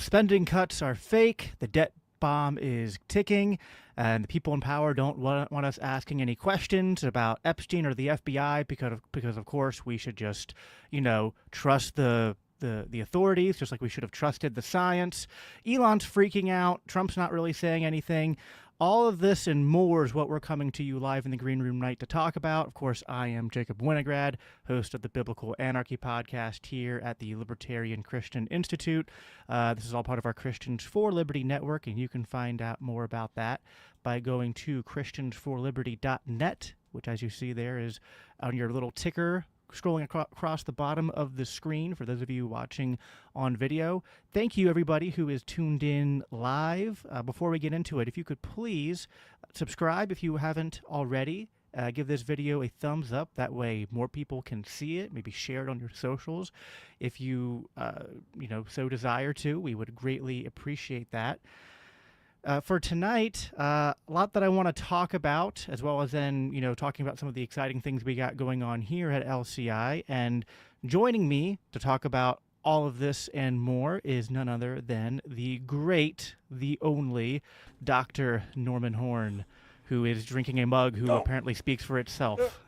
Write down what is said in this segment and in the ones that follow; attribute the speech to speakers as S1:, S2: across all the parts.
S1: spending cuts are fake, the debt bomb is ticking, and the people in power don't want us asking any questions about Epstein or the FBI because of course we should just, trust the authorities, just like we should have trusted the science. Elon's freaking out. Trump's not really saying anything. All of this and more is what we're coming to you live in the Green Room Night to talk about. Of course, I am Jacob Winograd, host of the Biblical Anarchy podcast here at the Libertarian Christian Institute. This is all part of our Christians for Liberty network, and you can find out more about that by going to christiansforliberty.net, which, as you see there, is on your little ticker scrolling across the bottom of the screen for those of you watching on video. Thank you, everybody who is tuned in live. Before we get into it, if you could please subscribe if you haven't already. Give this video a thumbs up. That way more people can see it. Maybe share it on your socials if you, so desire to. We would greatly appreciate that. For tonight, a lot that I want to talk about, as well as then, talking about some of the exciting things we got going on here at LCI. And joining me to talk about all of this and more is none other than the great, the only Dr. Norman Horn, who is drinking a mug who apparently speaks for itself.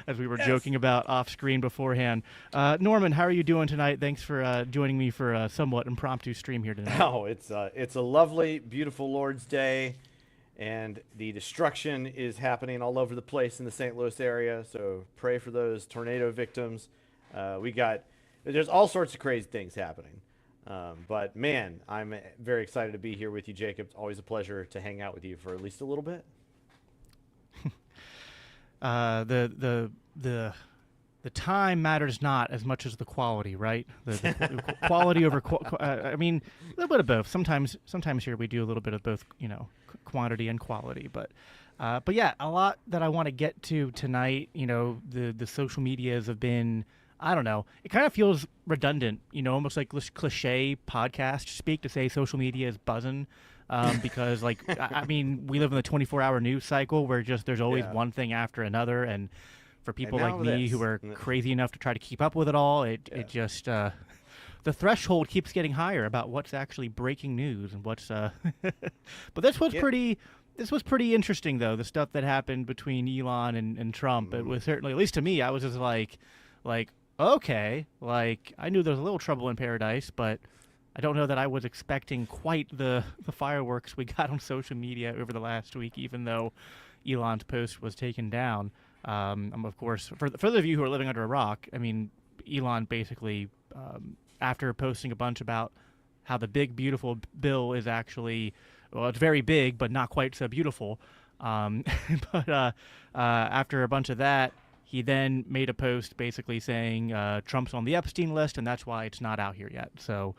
S1: As we were joking about off screen beforehand. Norman, how are you doing tonight? Thanks for joining me for a somewhat impromptu stream here tonight.
S2: Oh, it's a lovely, beautiful Lord's Day, and the destruction is happening all over the place in the St. Louis area. So pray for those tornado victims. There's all sorts of crazy things happening. But man, I'm very excited to be here with you, Jacob. It's always a pleasure to hang out with you for at least a little bit.
S1: The time matters not as much as the quality, right? The quality over I mean, a little bit of both. Sometimes here we do a little bit of both, quantity and quality. But yeah, a lot that I want to get to tonight. The social medias have been, I don't know. It kind of feels redundant, almost like cliche podcast speak to say social media is buzzing. Because I mean, we live in the 24-hour news cycle where there's always one thing after another, and for people like me who are crazy enough to try to keep up with it all, it just the threshold keeps getting higher about what's actually breaking news and what's but this was pretty interesting though, the stuff that happened between Elon and Trump. It was certainly, at least to me, I was just like okay, I knew there was a little trouble in paradise, but I don't know that I was expecting quite the fireworks we got on social media over the last week, even though Elon's post was taken down. Of course, for those of you who are living under a rock, I mean, Elon basically, after posting a bunch about how the big, beautiful bill is actually, well, it's very big, but not quite so beautiful. But after a bunch of that, he then made a post basically saying Trump's on the Epstein list, and that's why it's not out here yet. So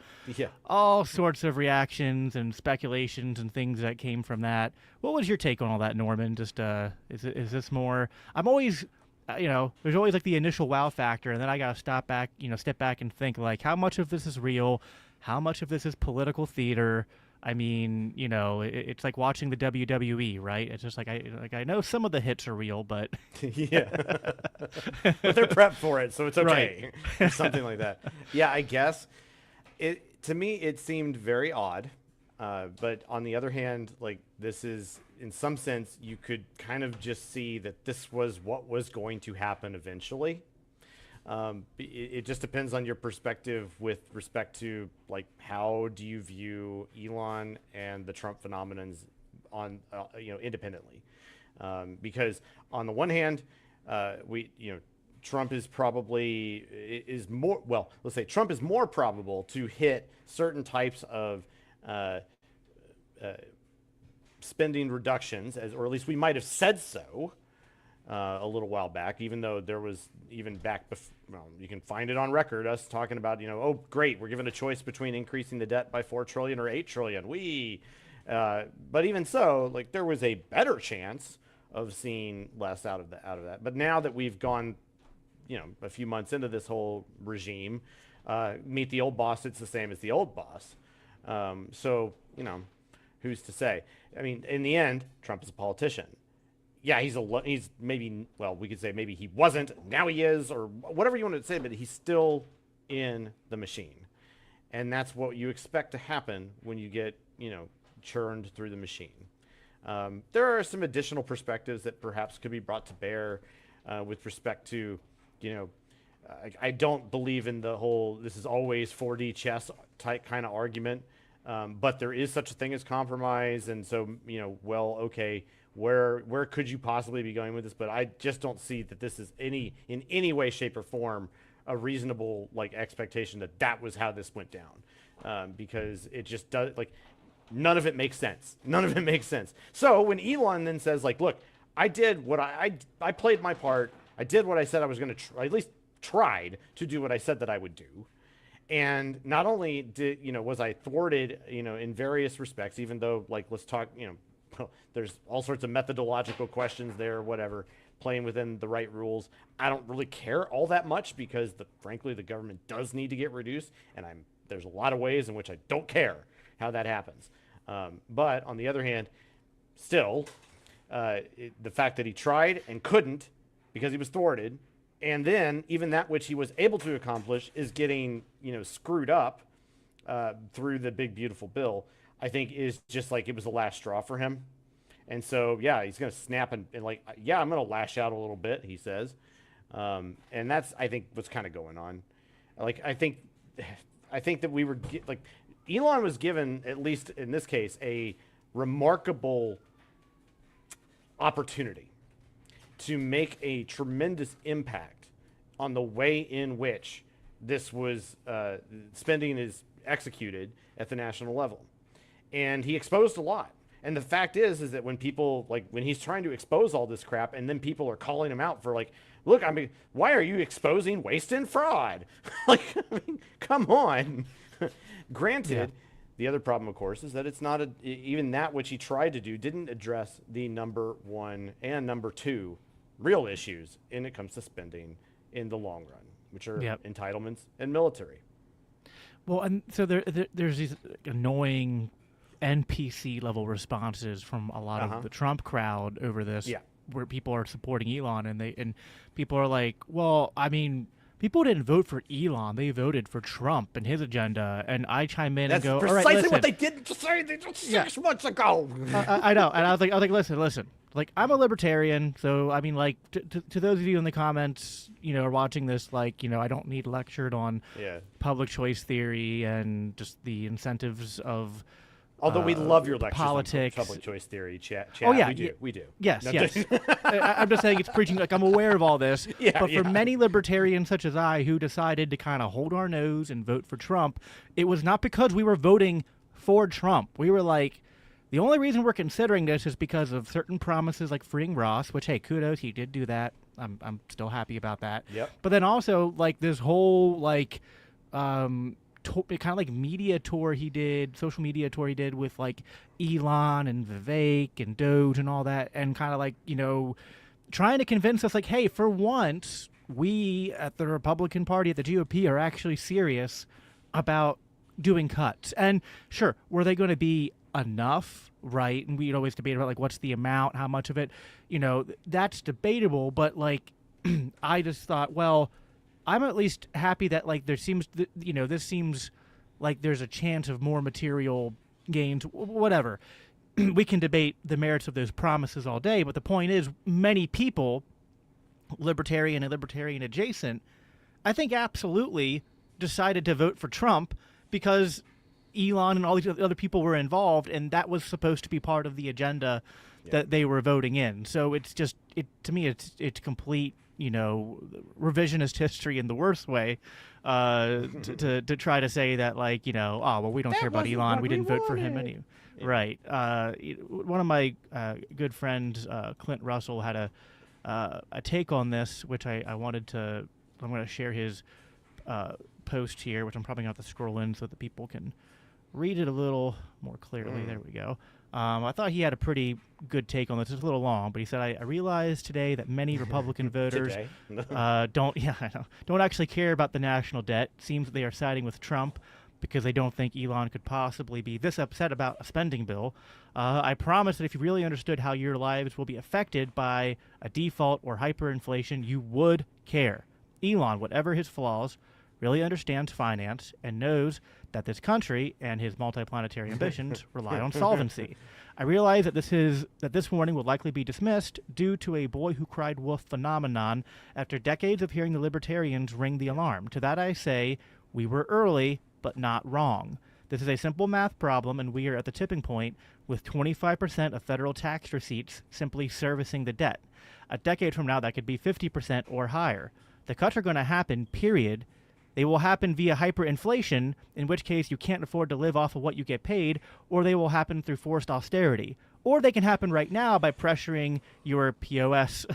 S1: all sorts of reactions and speculations and things that came from that. What was your take on all that, Norman? Just is this more? I'm always, there's always like the initial wow factor, and then I got to step back and think like, how much of this is real? How much of this is political theater? I mean, it's like watching the WWE, right? It's just like I know some of the hits are real, but
S2: yeah, but they're prepped for it, so it's okay. Right. Something like that. Yeah, I guess to me it seemed very odd, but on the other hand, like this is in some sense you could kind of just see that this was what was going to happen eventually. It just depends on your perspective with respect to like how do you view Elon and the Trump phenomenons on independently, because on the one hand Trump is Trump is more probable to hit certain types of spending reductions, or at least we might have said so a little while back, even though there was even back you can find it on record, us talking about, oh, great, we're given a choice between increasing the debt by 4 trillion or 8 trillion. But even so, like there was a better chance of seeing less out of that. But now that we've gone, a few months into this whole regime, meet the old boss, it's the same as the old boss. So, who's to say? I mean, in the end, Trump is a politician. Yeah, he's maybe, well, we could say maybe he wasn't, now he is, or whatever you want to say, but he's still in the machine. And that's what you expect to happen when you get, churned through the machine. There are some additional perspectives that perhaps could be brought to bear with respect to, I don't believe in the whole this is always 4D chess type kind of argument, but there is such a thing as compromise. And so, okay, where could you possibly be going with this? But I just don't see that this is in any way, shape, or form a reasonable expectation that was how this went down, because it just does none of it makes sense. None of it makes sense. So when Elon then says look, I did what I played my part. I did what I said I was going to at least tried to do what I said that I would do. And not only did, was I thwarted, in various respects, even though let's talk, there's all sorts of methodological questions there, whatever, playing within the right rules. I don't really care all that much because frankly, the government does need to get reduced. And there's a lot of ways in which I don't care how that happens. But on the other hand, still, the fact that he tried and couldn't because he was thwarted, and then even that which he was able to accomplish is getting, screwed up through the big, beautiful bill, I think is just it was the last straw for him. And so, yeah, he's going to snap and I'm going to lash out a little bit, he says. And that's, I think, what's kind of going on. I think that we were, Elon was given, at least in this case, a remarkable opportunity to make a tremendous impact on the way in which this was spending is executed at the national level. And he exposed a lot. And the fact is that when people, when he's trying to expose all this crap and then people are calling him out for look, why are you exposing waste and fraud? Come on. Granted, the other problem, of course, is that it's not even that which he tried to do didn't address the number one and number two real issues when it comes to spending in the long run, which are entitlements and military.
S1: Well, and so there's these annoying NPC level responses from a lot of the Trump crowd over this, where people are supporting Elon, and people are like, well, people didn't vote for Elon; they voted for Trump and his agenda. And I chime in and go,
S2: precisely
S1: all right, listen.
S2: What they didn't say 6 months ago.
S1: I know, and I was like, listen. I'm a libertarian, so to those of you in the comments, are watching this, I don't need lectured on public choice theory and just the incentives of.
S2: Although we love your lectures
S1: politics.
S2: On public choice theory, chat.
S1: Oh, yeah.
S2: We do.
S1: Yes, yes. I'm just saying it's preaching, I'm aware of all this. But for many libertarians such as I who decided to kind of hold our nose and vote for Trump, it was not because we were voting for Trump. We were the only reason we're considering this is because of certain promises like freeing Ross, which, hey, kudos, he did do that. I'm still happy about that.
S2: Yep.
S1: But then also, this whole, kind of media tour he did, social media tour he did with Elon and Vivek and Doge and all that, and kind of trying to convince us hey, for once we at the Republican Party, at the GOP, are actually serious about doing cuts. And sure, were they going to be enough, right? And we'd always debate about what's the amount, how much of it, that's debatable. But I just thought, well, I'm at least happy that there seems, this seems like there's a chance of more material gains, whatever. We can debate the merits of those promises all day, but the point is many people, libertarian and libertarian adjacent, I think absolutely decided to vote for Trump because Elon and all these other people were involved, and that was supposed to be part of the agenda that they were voting in. So it's just, to me, it's complete, revisionist history in the worst way, to try to say that we don't care about Elon, we didn't vote for him anyway. Yeah. Right. One of my good friends, Clint Russell, had a take on this, which I'm going to share his post here, which I'm probably going to have to scroll in so that people can read it a little more clearly. There we go. I thought he had a pretty good take on this. It's a little long, but he said, I realized today that many Republican voters don't actually care about the national debt. It seems that they are siding with Trump because they don't think Elon could possibly be this upset about a spending bill. I promise that if you really understood how your lives will be affected by a default or hyperinflation, you would care. Elon, whatever his flaws, really understands finance and knows that this country and his multiplanetary ambitions rely on solvency. I realize that this warning will likely be dismissed due to a boy who cried wolf phenomenon after decades of hearing the libertarians ring the alarm. To that I say, we were early, but not wrong. This is a simple math problem, and we are at the tipping point with 25% of federal tax receipts simply servicing the debt. A decade from now, that could be 50% or higher. The cuts are going to happen, period. They will happen via hyperinflation, in which case you can't afford to live off of what you get paid, or they will happen through forced austerity. Or they can happen right now by pressuring your POS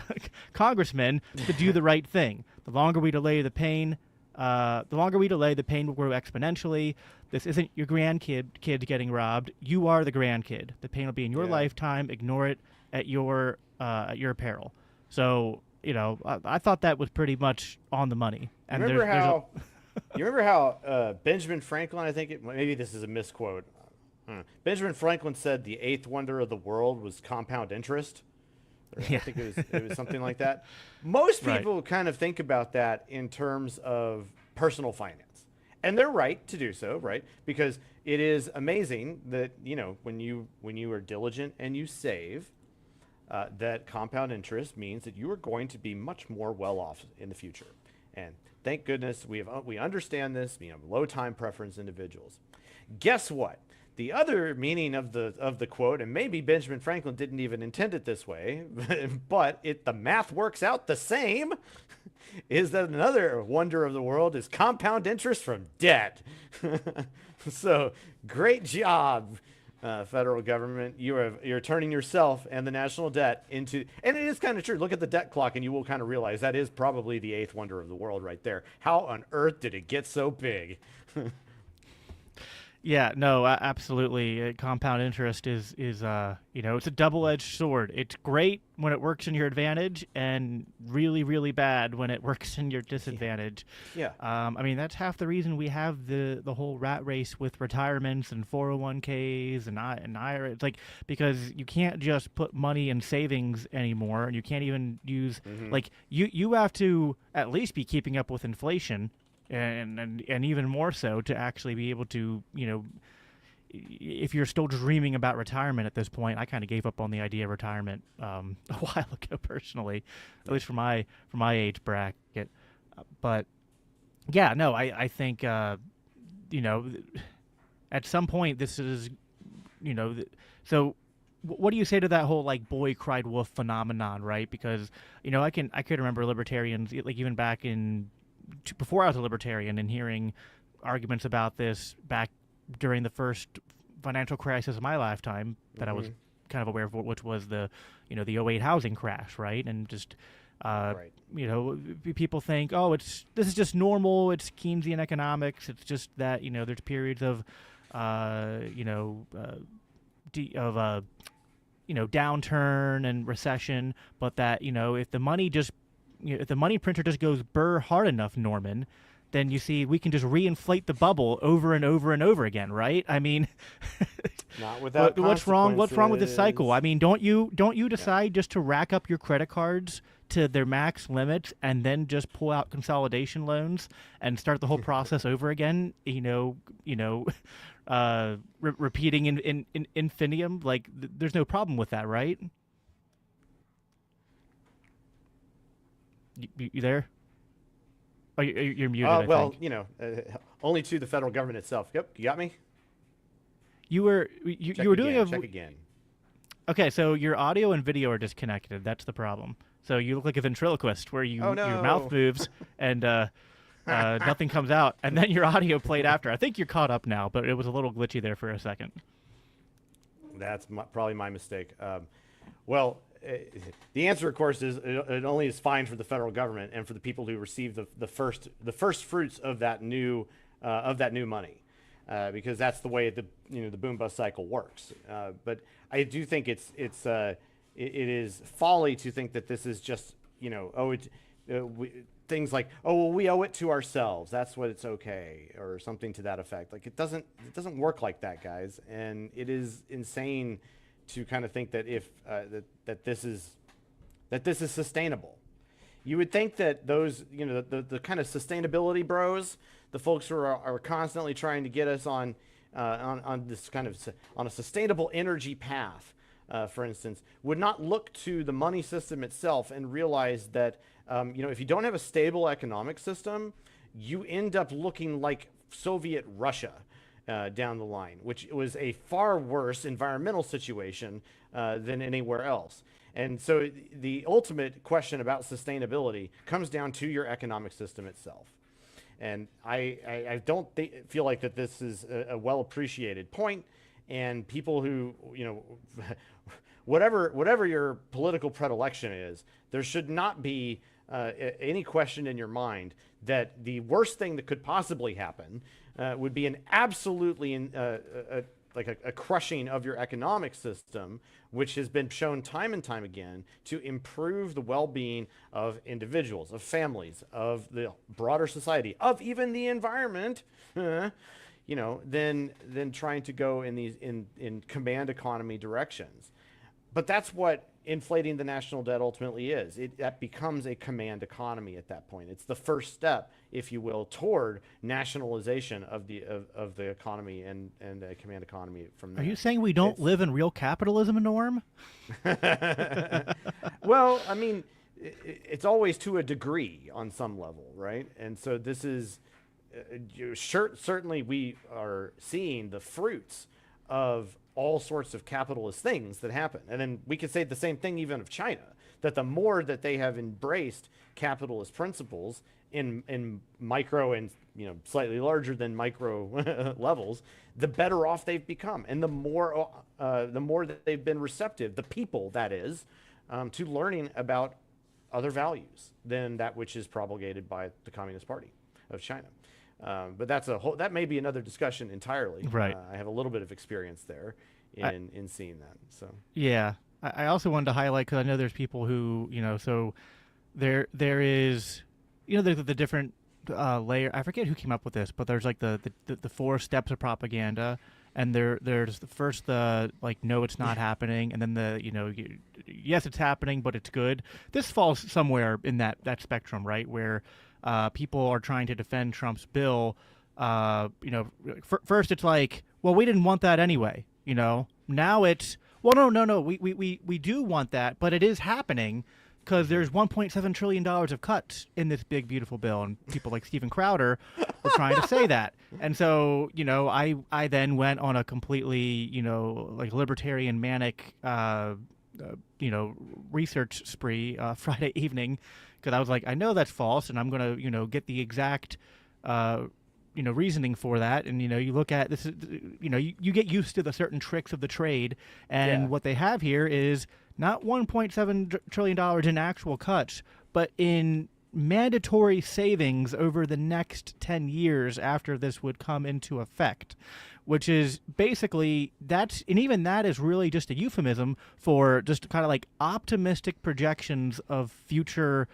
S1: congressman to do the right thing. The longer we delay the pain, the pain will grow exponentially. This isn't your kid getting robbed. You are the grandkid. The pain will be in your lifetime. Ignore it at your peril. So, I thought that was pretty much on the money. And
S2: you remember how Benjamin Franklin, I think maybe this is a misquote. Benjamin Franklin said the eighth wonder of the world was compound interest. I think it was something like that. Most people kind of think about that in terms of personal finance. And they're right to do so, right? Because it is amazing that, when you are diligent and you save, that compound interest means that you are going to be much more well off in the future. And thank goodness we understand this, low time preference individuals. Guess what? The other meaning of the quote, and maybe Benjamin Franklin didn't even intend it this way, but the math works out the same, is that another wonder of the world is compound interest from debt. So great job, federal government. You're turning yourself and the national debt into, and it is kind of true. Look at the debt clock and you will kind of realize that is probably the eighth wonder of the world right there. How on earth did it get so big?
S1: Yeah, no, absolutely. Compound interest is it's a double-edged sword. It's great when it works in your advantage, and really, really bad when it works in your disadvantage.
S2: Yeah.
S1: That's half the reason we have the whole rat race with retirements and 401ks and IRA. It's like, because you can't just put money in savings anymore, and you can't even use you have to at least be keeping up with inflation. And even more so to actually be able to, if you're still dreaming about retirement at this point. I kind of gave up on the idea of retirement a while ago, personally, at least for my age bracket. But yeah, no, I think at some point this is, so what do you say to that whole boy cried wolf phenomenon, right? Because I could remember libertarians even back before I was a libertarian and hearing arguments about this back during the first financial crisis of my lifetime that I was kind of aware of, which was the 2008 housing crash, right? And just people think, oh, this is just normal. It's Keynesian economics. It's just that there's periods of downturn and recession, but that if the money printer just goes burr hard enough, Norman, then you see we can just reinflate the bubble over and over and over again, right? I mean,
S2: not without
S1: what's wrong with this cycle? I mean, don't you decide just to rack up your credit cards to their max limits and then just pull out consolidation loans and start the whole process over again? Repeating in infinitum. There's no problem with that, right? You there? Oh, you're muted.
S2: Well, only to the federal government itself. Yep, you got me.
S1: You were doing
S2: check again.
S1: Okay, so your audio and video are disconnected. That's the problem. So you look like a ventriloquist, where your mouth moves and nothing comes out, and then your audio played after. I think you're caught up now, but it was a little glitchy there for a second.
S2: That's probably my mistake. The answer, of course, is it only is fine for the federal government and for the people who receive the first fruits of that new money, because that's the way the boom bust cycle works. But I do think it is folly to think that this is just things like, oh, well, we owe it to ourselves, that's what it's okay, or something to that effect. It doesn't work like that, guys, and it is insane to kind of think that if that this is sustainable. You would think that those, the kind of sustainability bros, the folks who are constantly trying to get us on this kind of on a sustainable energy path, for instance, would not look to the money system itself and realize that, if you don't have a stable economic system, you end up looking like Soviet Russia down the line, which was a far worse environmental situation than anywhere else. And so the ultimate question about sustainability comes down to your economic system itself. And I don't feel like that this is a well appreciated point. And people who, whatever your political predilection is, there should not be any question in your mind that the worst thing that could possibly happen would be an absolutely a crushing of your economic system, which has been shown time and time again to improve the well-being of individuals, of families, of the broader society, of even the environment, than trying to go in these in command economy directions. But that's what inflating the national debt ultimately is. That becomes a command economy at that point. It's the first step, if you will, toward nationalization of the economy and a command economy from there.
S1: Are you saying we don't live in real capitalism, Norm?
S2: Well, I mean, it's always to a degree on some level, right? And so this is certainly we are seeing the fruits of all sorts of capitalist things that happen. And then we could say the same thing even of China, that the more that they have embraced capitalist principles in micro and slightly larger than micro levels, the better off they've become. And the more that they've been receptive, the people that is, to learning about other values than that which is promulgated by the Communist Party of China. But that may be another discussion entirely.
S1: Right.
S2: I have a little bit of experience there in seeing that. So
S1: yeah, I also wanted to highlight, because I know there's people who so there is there's the different layer. I forget who came up with this, but there's like the 4 steps of propaganda, and there's the first no, it's not happening, and then yes, it's happening, but it's good. This falls somewhere in that spectrum, right, where people are trying to defend Trump's bill. First it's like, well, we didn't want that anyway. Now it's, well, no, we do want that, but it is happening because there's $1.7 trillion of cuts in this big, beautiful bill, and people like Steven Crowder were trying to say that. And so, I then went on a completely, libertarian manic, research spree Friday evening, because I was like, I know that's false, and I'm going to, get the exact, reasoning for that. And, you look at this, you get used to the certain tricks of the trade. And what they have here is not $1.7 trillion in actual cuts, but in mandatory savings over the next 10 years after this would come into effect, which is basically and even that is really just a euphemism for just kind of like optimistic projections of future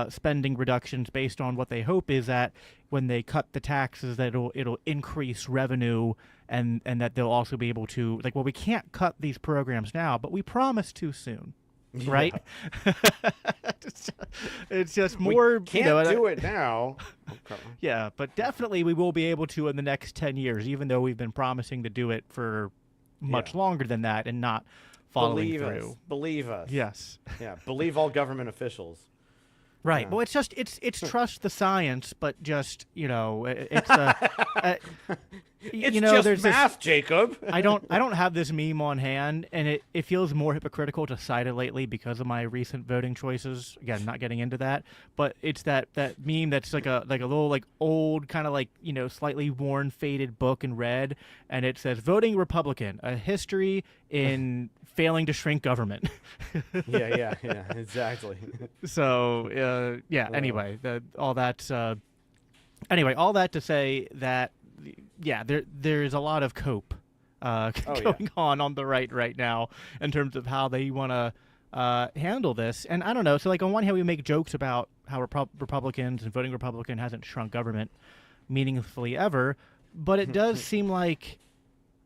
S1: spending reductions based on what they hope is that when they cut the taxes, that it'll increase revenue, and that they'll also be able to, like, well, we can't cut these programs now, but we promise to soon. Right? It's just more.
S2: We can't do it now. Okay.
S1: Yeah, but definitely we will be able to in the next 10 years, even though we've been promising to do it for much longer than that and not following through.
S2: Believe us.
S1: Yes.
S2: Yeah. Believe all government officials.
S1: Right. Well, it's trust the science, but just it's
S2: it's just math, Jacob.
S1: I don't have this meme on hand, and it feels more hypocritical to cite it lately because of my recent voting choices. Again, not getting into that, but it's that meme that's like a little old kind of slightly worn, faded book in red, and it says "Voting Republican: A History in Failing to Shrink Government."
S2: yeah, exactly.
S1: So anyway, all that to say that there's a lot of cope going on the right now in terms of how they want to handle this. And I don't know, so on one hand we make jokes about how Republicans and voting Republican hasn't shrunk government meaningfully ever, but it does seem like,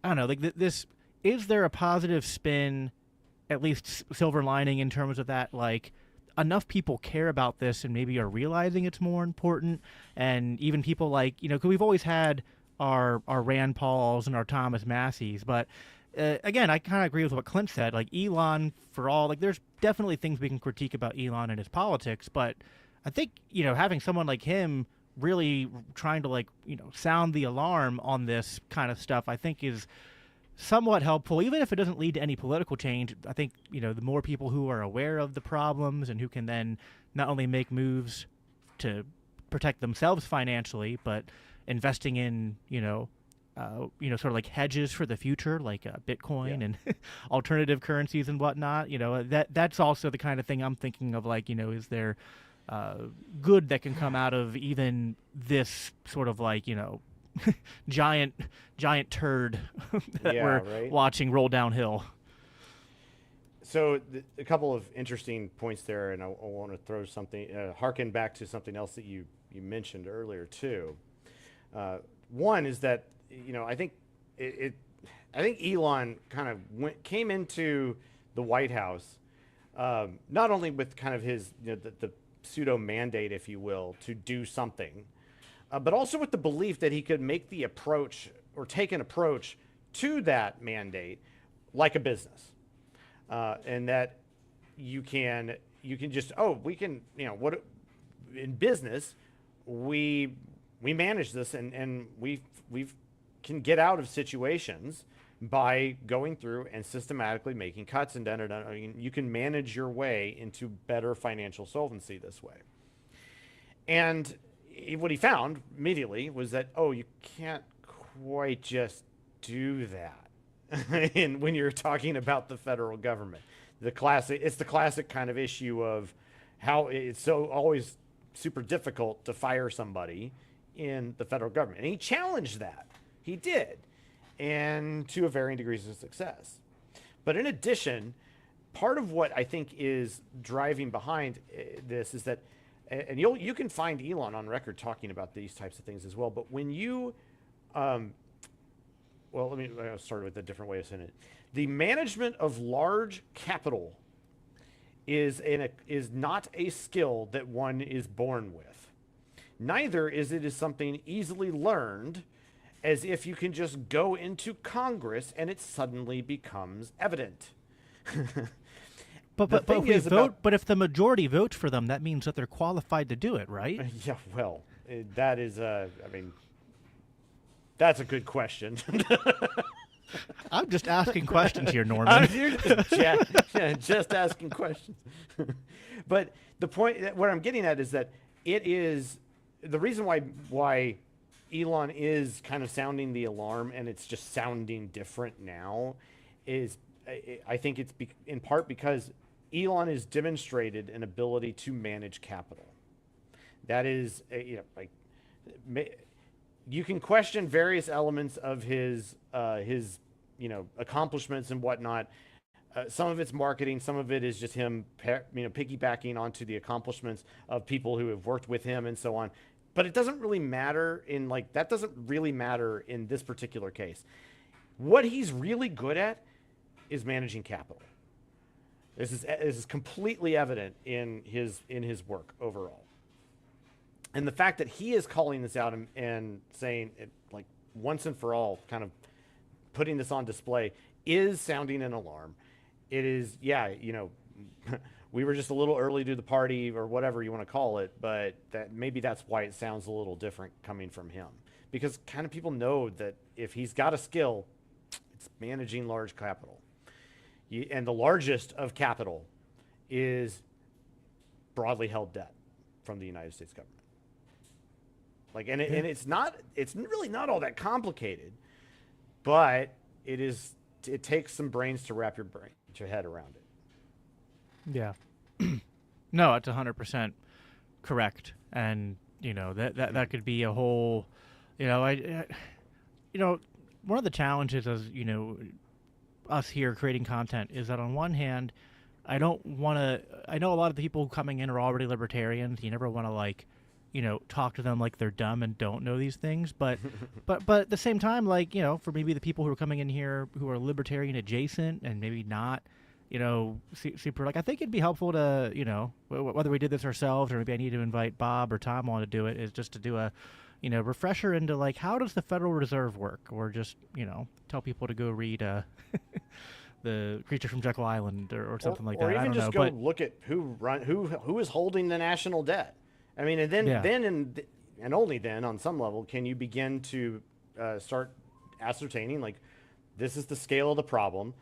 S1: I don't know, this, is there a positive spin, at least silver lining, in terms of that, enough people care about this and maybe are realizing it's more important, and even people like, because we've always had our Rand Pauls and our Thomas Masseys, but again, I kind of agree with what Clint said. Like Elon, for all, like, there's definitely things we can critique about Elon and his politics, but I think having someone like him really trying to, like, sound the alarm on this kind of stuff, I think is somewhat helpful, even if it doesn't lead to any political change. I think the more people who are aware of the problems and who can then not only make moves to protect themselves financially, but investing in sort of like hedges for the future, like Bitcoin and alternative currencies and whatnot. That's also the kind of thing I'm thinking of. Like, is there good that can come out of even this sort of like giant turd that we're watching roll downhill.
S2: So a couple of interesting points there, and I want to throw something, harken back to something else that you mentioned earlier too. One is that I think Elon kind of came into the White House not only with kind of his the pseudo mandate, if you will, to do something, but also with the belief that he could make the approach or take an approach to that mandate like a business, and that you can just we can what in business we manage this and we can get out of situations by going through and systematically making cuts and you can manage your way into better financial solvency this way. And what he found immediately was that, you can't quite just do that. And when you're talking about the federal government, it's the classic kind of issue of how it's so always super difficult to fire somebody in the federal government. And he challenged that. He did, and to a varying degrees of success. But in addition, part of what I think is driving behind this is that, and you can find Elon on record talking about these types of things as well. But when you, I'll start with a different way of saying it. The management of large capital is not a skill that one is born with. Neither is it something easily learned, as if you can just go into Congress and it suddenly becomes evident.
S1: But if the majority votes for them, that means that they're qualified to do it, right?
S2: Yeah, well, that is that's a good question.
S1: I'm just asking questions here, Norman.
S2: Just asking questions. But the point, what I'm getting at is that it is the reason why Elon is kind of sounding the alarm, and it's just sounding different now, is I think it's in part because Elon has demonstrated an ability to manage capital. That is, you can question various elements of his accomplishments and whatnot. Some of it's marketing, some of it is just him, piggybacking onto the accomplishments of people who have worked with him and so on. But it doesn't really matter that doesn't really matter in this particular case. What he's really good at is managing capital. This is completely evident in his work overall. And the fact that he is calling this out and saying it, like, once and for all, kind of putting this on display, is sounding an alarm. It is, we were just a little early to the party, or whatever you want to call it, but maybe that's why it sounds a little different coming from him. Because kind of people know that if he's got a skill, it's managing large capital. And the largest of capital is broadly held debt from the United States government. And it's really not all that complicated, but it takes some brains to wrap your head around it.
S1: Yeah. No, it's 100% correct. And, that could be a whole, one of the challenges as, us here creating content is that on one hand, I know a lot of the people coming in are already libertarians. You never want to talk to them like they're dumb and don't know these things. But at the same time, for maybe the people who are coming in here who are libertarian adjacent and maybe not, super like, I think it'd be helpful to, whether we did this ourselves or maybe I need to invite Bob or Tom on to do it, is just to do a, refresher into like, how does the Federal Reserve work? Or just, tell people to go read the Creature from Jekyll Island or something like that.
S2: Or even
S1: I don't
S2: just
S1: know,
S2: go look at who is holding the national debt. I mean, and then and only then, on some level, can you begin to start ascertaining, like, this is the scale of the problem.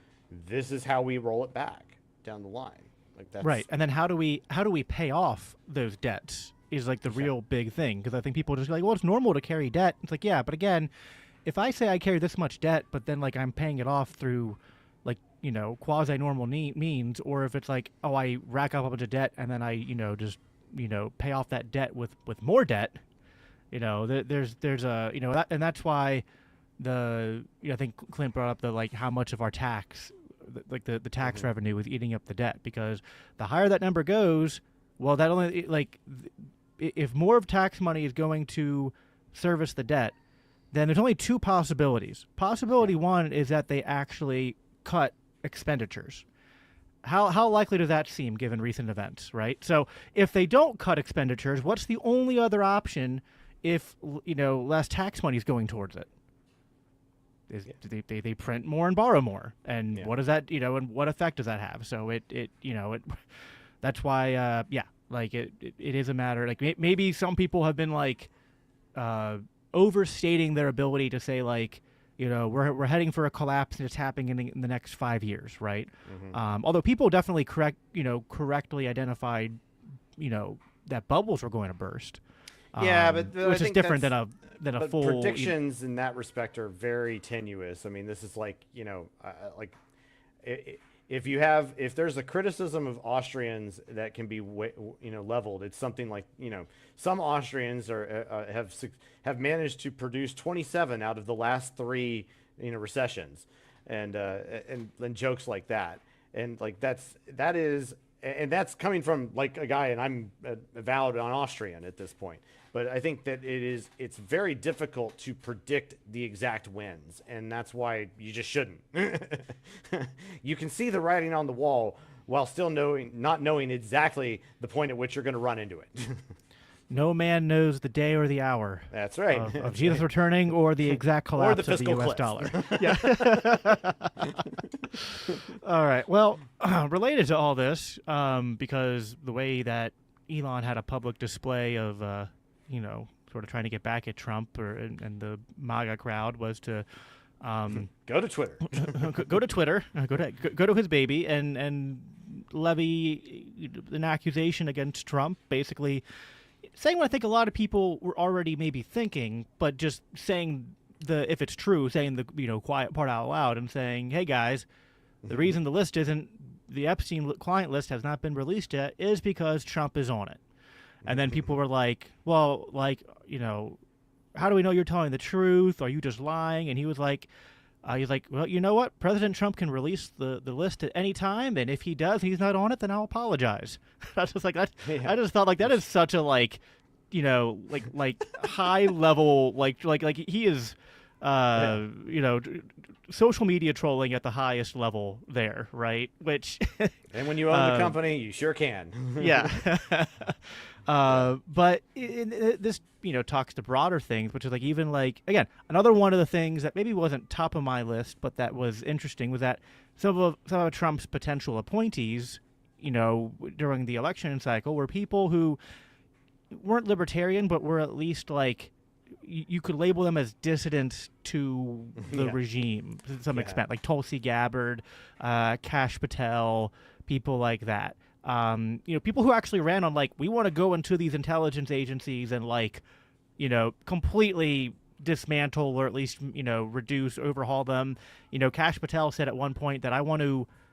S2: This is how we roll it back down the line. Like, that's
S1: right. And then how do we pay off those debts is like the real big thing. Because I think people are just like, well, it's normal to carry debt. It's like, yeah, but again, if I say I carry this much debt, but then like I'm paying it off through like, quasi-normal means, or if it's like, oh, I rack up a bunch of debt and then I, just, pay off that debt with more debt, there's a, and that's why I think Clint brought up the, like, how much of our tax, like the tax revenue is eating up the debt, because the higher that number goes, well, that only, like, if more of tax money is going to service the debt, then there's only two possibilities. Possibility one is that they actually cut expenditures. How likely does that seem given recent events, right? So if they don't cut expenditures, what's the only other option if, less tax money is going towards it? They print more and borrow more. And what does that, and what effect does that have? So that's why, like it is a matter, like maybe some people have been like overstating their ability to say, like, we're heading for a collapse and it's happening in the next 5 years, right? Although people definitely correctly identified, that bubbles were going to burst.
S2: But
S1: which is different than a full
S2: predictions in that respect are very tenuous. I mean, this is like, if there's a criticism of Austrians that can be leveled, it's something like, some Austrians have managed to produce 27 out of the last 3 recessions, and jokes like that, and like that's coming from like a guy, and I'm avowed an Austrian at this point. But I think that it's very difficult to predict the exact wins, and that's why you just shouldn't. You can see the writing on the wall while still not knowing exactly the point at which you're going to run into it.
S1: No man knows the day or the hour.
S2: That's right.
S1: Of Jesus returning or the exact collapse of the U.S. dollar. Yeah. All right. Well, related to all this, because the way that Elon had a public display of, sort of trying to get back at Trump and the MAGA crowd was to
S2: go to Twitter,
S1: go to Twitter, go to his baby and levy an accusation against Trump, basically saying what I think a lot of people were already maybe thinking, but just saying if it's true, saying the quiet part out loud and saying, hey guys, the reason the list isn't, the Epstein client list has not been released yet is because Trump is on it. And then people were like, well, like, how do we know you're telling the truth? Are you just lying? And he was like, well, you know what? President Trump can release the list at any time, and if he does and he's not on it, then I'll apologize. I was just like, that. Yeah. I just thought, like, that is such a, like, like high level, like he is, social media trolling at the highest level there, right? Which
S2: and when you own the company, you sure can.
S1: Yeah. But this, talks to broader things, which is like, even like, again, another one of the things that maybe wasn't top of my list, but that was interesting, was that some of Trump's potential appointees, during the election cycle, were people who weren't libertarian, but were at least like, you could label them as dissidents to the regime to some extent, like Tulsi Gabbard, Kash Patel, people like that. People who actually ran on, like, we want to go into these intelligence agencies and, like, completely dismantle or at least, reduce, overhaul them. Kash Patel said at one point that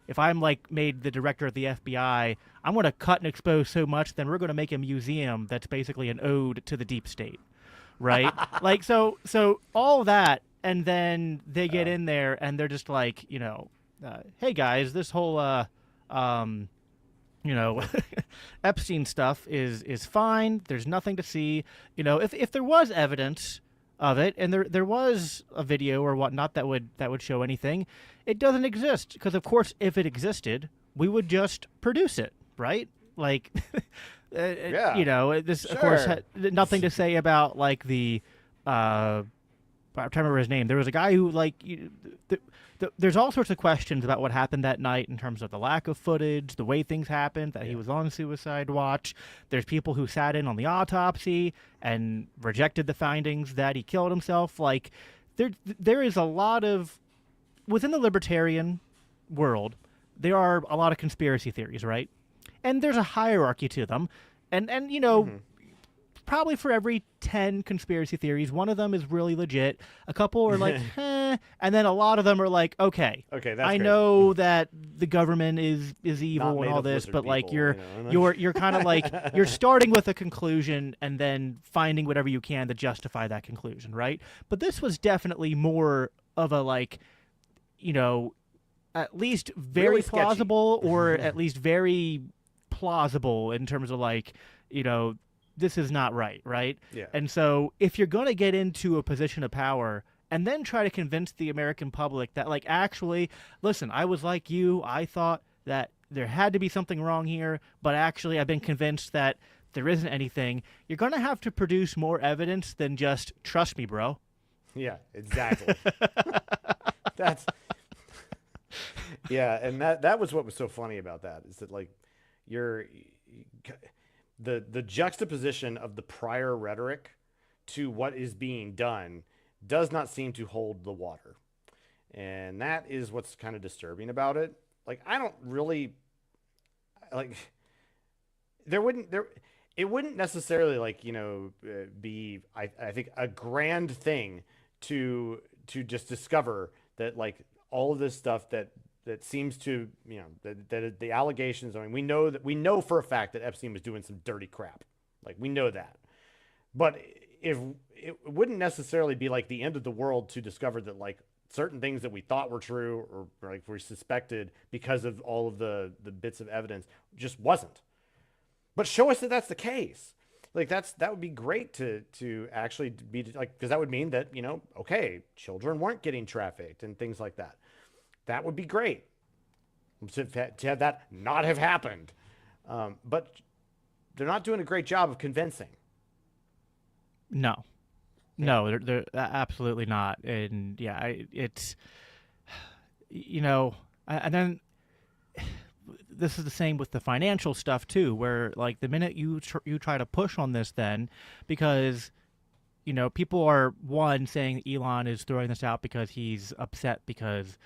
S1: if I'm, like, made the director of the FBI, I'm going to cut and expose so much, then we're going to make a museum that's basically an ode to the deep state. Right? Like, so all that, and then they get in there and they're just like, hey guys, this whole, Epstein stuff is fine. There's nothing to see. If there was evidence of it, and there was a video or whatnot that would show anything, it doesn't exist. Because of course, if it existed, we would just produce it, right? Like,
S2: Yeah.
S1: you know, this of course
S2: Sure.
S1: had nothing to say about like the. I'm trying to remember his name. There was a guy who like. There's all sorts of questions about what happened that night in terms of the lack of footage, the way things happened, that he was on suicide watch. There's people who sat in on the autopsy and rejected the findings that he killed himself. Like, there is a lot of within the libertarian world. There are a lot of conspiracy theories, right? And there's a hierarchy to them, and you know. Probably for every 10 conspiracy theories, one of them is really legit. A couple are like, and then a lot of them are like, okay,
S2: That's
S1: I
S2: crazy.
S1: know that the government is evil
S2: Not
S1: and
S2: made
S1: all
S2: of
S1: this,
S2: lizard
S1: but like
S2: people, you know?
S1: you're kind of like you're starting with a conclusion and then finding whatever you can to justify that conclusion, right? But this was definitely more of a like, you know, at least very
S2: Really sketchy.
S1: plausible or at least very plausible in terms of like, you know, this is not right, right?
S2: Yeah.
S1: And so if you're going to get into a position of power and then try to convince the American public that, like, actually, listen, I was like you, I thought that there had to be something wrong here, but actually I've been convinced that there isn't anything, you're going to have to produce more evidence than just, trust me, bro.
S2: Yeah, exactly. That's yeah, and that was what was so funny about that is that like the juxtaposition of the prior rhetoric to what is being done does not seem to hold the water. And that is what's kind of disturbing about it. Like, I don't really like it wouldn't necessarily like, you know, be I think a grand thing to just discover that like all of this stuff that seems to, you know, that the allegations, I mean, we know for a fact that Epstein was doing some dirty crap. Like, we know that. But if it wouldn't necessarily be like the end of the world to discover that like certain things that we thought were true or like we suspected because of all of the bits of evidence just wasn't. But show us that that's the case. Like that would be great to actually be like, because that would mean that, you know, okay, children weren't getting trafficked and things like that. That would be great to have that not have happened. But they're not doing a great job of convincing.
S1: No, they're absolutely not. And yeah, it's, you know, and then this is the same with the financial stuff too, where like the minute you try to push on this, then because, you know, people are saying that Elon is throwing this out because he's upset because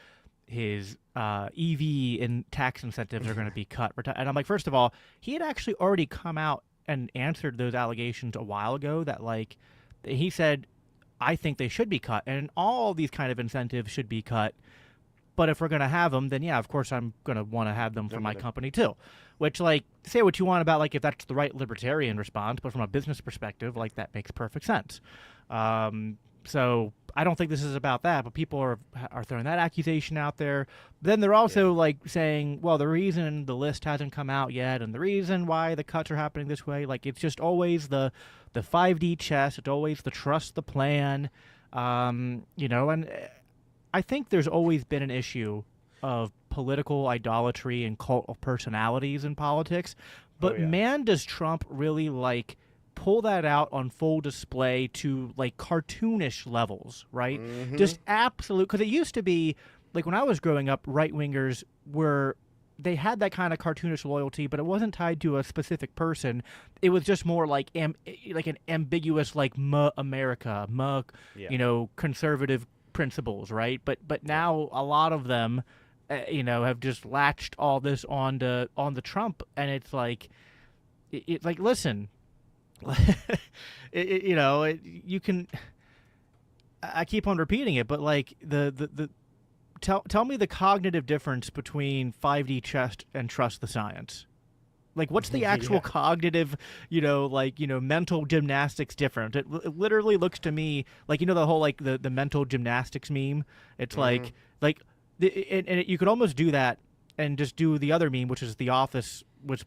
S1: his EV and tax incentives are going to be cut. And I'm like, first of all, he had actually already come out and answered those allegations a while ago that like he said, I think they should be cut and all these kind of incentives should be cut. But if we're going to have them, then yeah, of course I'm going to want to have them for my company too. Which, like, say what you want about like if that's the right libertarian response, but from a business perspective, like that makes perfect sense. So I don't think this is about that, but people are throwing that accusation out there. But then they're also like saying, well, the reason the list hasn't come out yet, and the reason why the cuts are happening this way, like it's just always the 5D chess. It's always the trust the plan, you know. And I think there's always been an issue of political idolatry and cult of personalities in politics. But man, does Trump really like pull that out on full display to like cartoonish levels, right?
S2: Mm-hmm.
S1: Just absolute, because it used to be like when I was growing up, right-wingers were, they had that kind of cartoonish loyalty, but it wasn't tied to a specific person. It was just more like like an ambiguous like America, you know, conservative principles, right? But now a lot of them, you know, have just latched all this on the Trump, and it's like, it's like, listen, you know, you can. I keep on repeating it, but like tell me the cognitive difference between 5D chess and trust the science. Like, what's the actual cognitive, you know, like, you know, mental gymnastics difference? It literally looks to me like, you know, the whole like the mental gymnastics meme. It's like you could almost do that and just do the other meme, which is The Office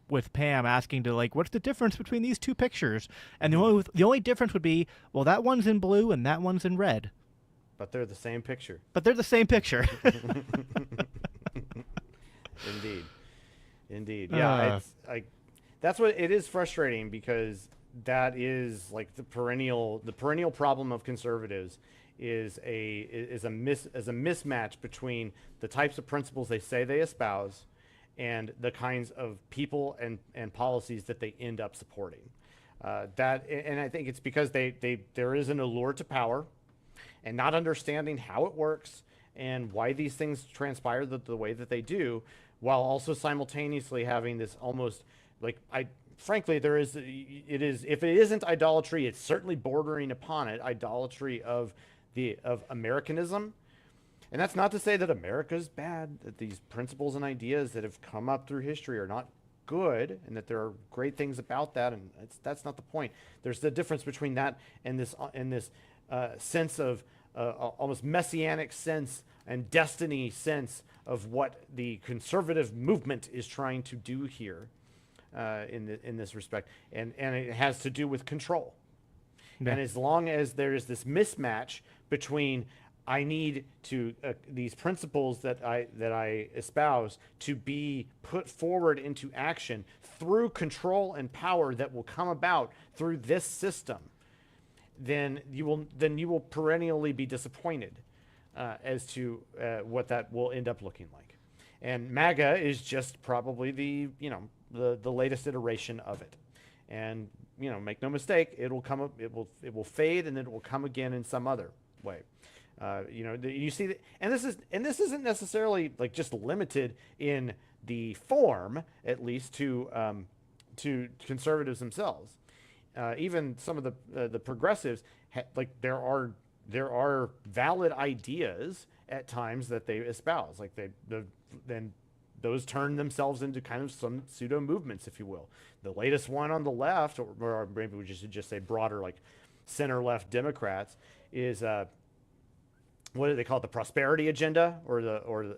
S1: with Pam asking to like, what's the difference between these two pictures? And the only difference would be, well, that one's in blue and that one's in red.
S2: But they're the same picture.
S1: Indeed.
S2: Yeah, it's like that's what it is frustrating because that is like the perennial problem of conservatives is a mismatch between the types of principles they say they espouse and the kinds of people and policies that they end up supporting. And I think it's because there is an allure to power and not understanding how it works and why these things transpire the way that they do, while also simultaneously having this almost like frankly, if it isn't idolatry, it's certainly bordering upon it, idolatry of Americanism. And that's not to say that America's bad, that these principles and ideas that have come up through history are not good, and that there are great things about that, and that's not the point. There's the difference between that and this sense of almost messianic sense and destiny sense of what the conservative movement is trying to do here in this respect, and it has to do with control. Yeah. And as long as there is this mismatch between I need to these principles that I espouse to be put forward into action through control and power that will come about through this system, then you will perennially be disappointed as to what that will end up looking like. And MAGA is just probably the latest iteration of it. And make no mistake, it'll come up, it will fade, and then it will come again in some other way. You see that, and this isn't necessarily like just limited in the form, at least to conservatives themselves. Even some of the progressives, there are valid ideas at times that they espouse, like then those turn themselves into kind of some pseudo movements, if you will. The latest one on the left, or maybe we should just say broader, like center left Democrats, is what do they call it? The prosperity agenda, or the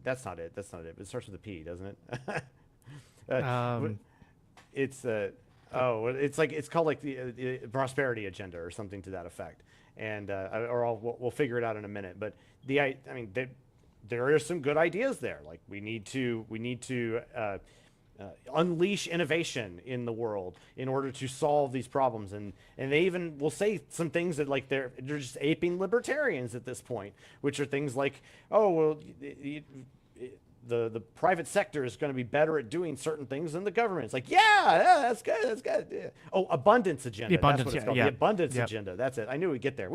S2: that's not it. That's not it. It starts with a P, doesn't it? It's called like the prosperity agenda or something to that effect. And we'll figure it out in a minute. But there are some good ideas there. Like we need to unleash innovation in the world in order to solve these problems, and they even will say some things that like they're just aping libertarians at this point, which are things like, oh well, the private sector is going to be better at doing certain things than the government. It's like, yeah, that's good. Yeah. Oh, abundance agenda. That's what it's called. Yeah. The abundance agenda. That's it. I knew we'd get there.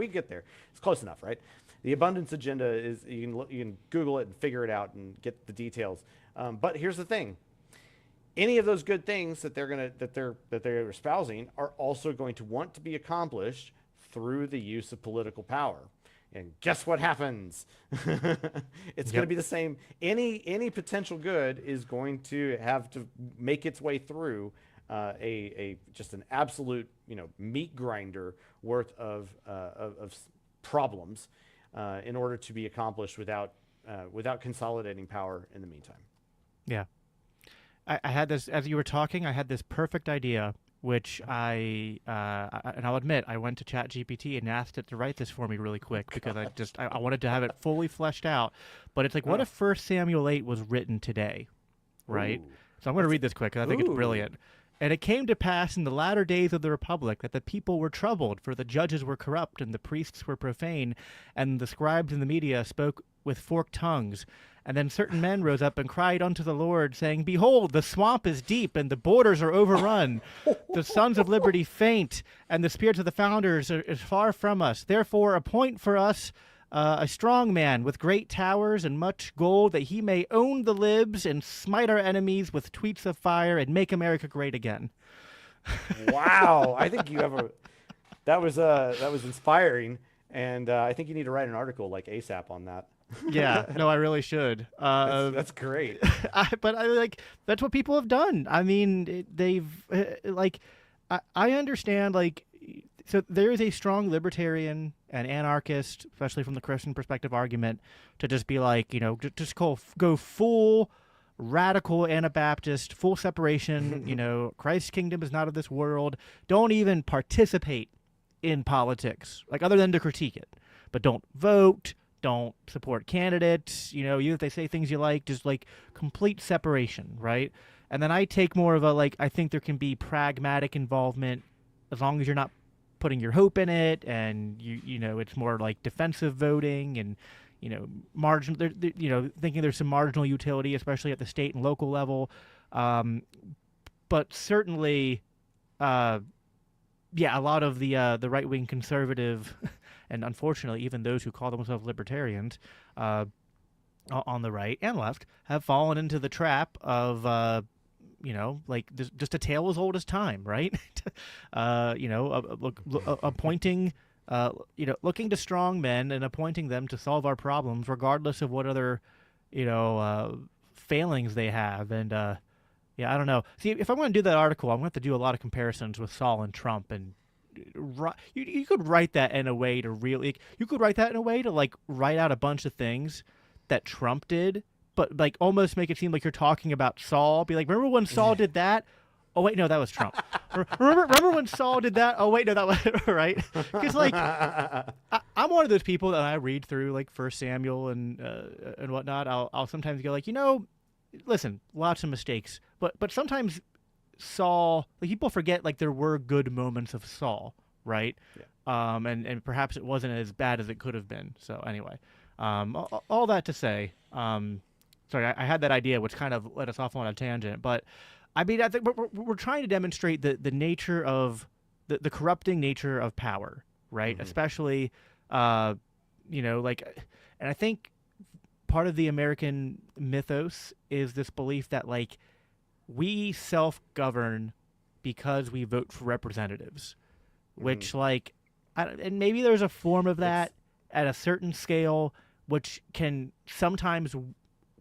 S2: It's close enough, right? The abundance agenda is you can Google it and figure it out and get the details. But here's the thing: any of those good things that they're espousing are also going to want to be accomplished through the use of political power. And guess what happens? It's going to be the same. Any potential good is going to have to make its way through just an absolute meat grinder worth of problems in order to be accomplished without consolidating power in the meantime.
S1: Yeah, I had this as you were talking. I had this perfect idea, which and I'll admit, I went to ChatGPT and asked it to write this for me really quick because I wanted to have it fully fleshed out. But it's like, what if 1 Samuel 8 was written today, right? Ooh. So I'm going to read this quick because I think it's brilliant. And it came to pass in the latter days of the Republic that the people were troubled, for the judges were corrupt, and the priests were profane, and the scribes and the media spoke with forked tongues. And then certain men rose up and cried unto the Lord, saying, Behold, the swamp is deep, and the borders are overrun. The sons of liberty faint, and the spirits of the founders is far from us. Therefore appoint for us a strong man with great towers and much gold, that he may own the libs and smite our enemies with tweets of fire and make America great again.
S2: Wow. I think you have that was inspiring. And I think you need to write an article like ASAP on that.
S1: Yeah, no, I really should.
S2: That's great.
S1: But that's what people have done. I mean, I understand, so there is a strong libertarian and anarchist, especially from the Christian perspective argument, to just be like, just go full radical Anabaptist, full separation, Christ's kingdom is not of this world. Don't even participate in politics, other than to critique it. But don't vote. Don't support candidates, even if they say things you like, just complete separation, right? And then I take more of a like I think there can be pragmatic involvement as long as you're not putting your hope in it, and you know it's more like defensive voting and margin thinking there's some marginal utility, especially at the state and local level. But certainly, yeah, a lot of the right wing conservative, and unfortunately even those who call themselves libertarians, on the right and left, have fallen into the trap of like just a tale as old as time, right? Appointing, looking to strong men and appointing them to solve our problems, regardless of what other, failings they have. And yeah, I don't know. See, if I'm going to do that article, I'm going to have to do a lot of comparisons with Saul and Trump, and you could write that in a way to really, you could write that in a way to like write out a bunch of things that Trump did, but like almost make it seem like you're talking about Saul. Be like, remember when Saul did that? Oh wait, no, that was Trump. remember when Saul did that? Oh wait, no, that was right. Because like I'm one of those people that I read through like First Samuel and whatnot. I'll sometimes go like, listen, lots of mistakes, but sometimes Saul, like people forget like there were good moments of Saul, right? Yeah. And perhaps it wasn't as bad as it could have been. So anyway. All that to say, sorry, I had that idea, which kind of led us off on a tangent. But I mean, I think we're trying to demonstrate the nature of the corrupting nature of power, right? Mm-hmm. Especially, and I think part of the American mythos is this belief that like we self-govern because we vote for representatives, which like, and maybe there's a form of that at a certain scale, which can sometimes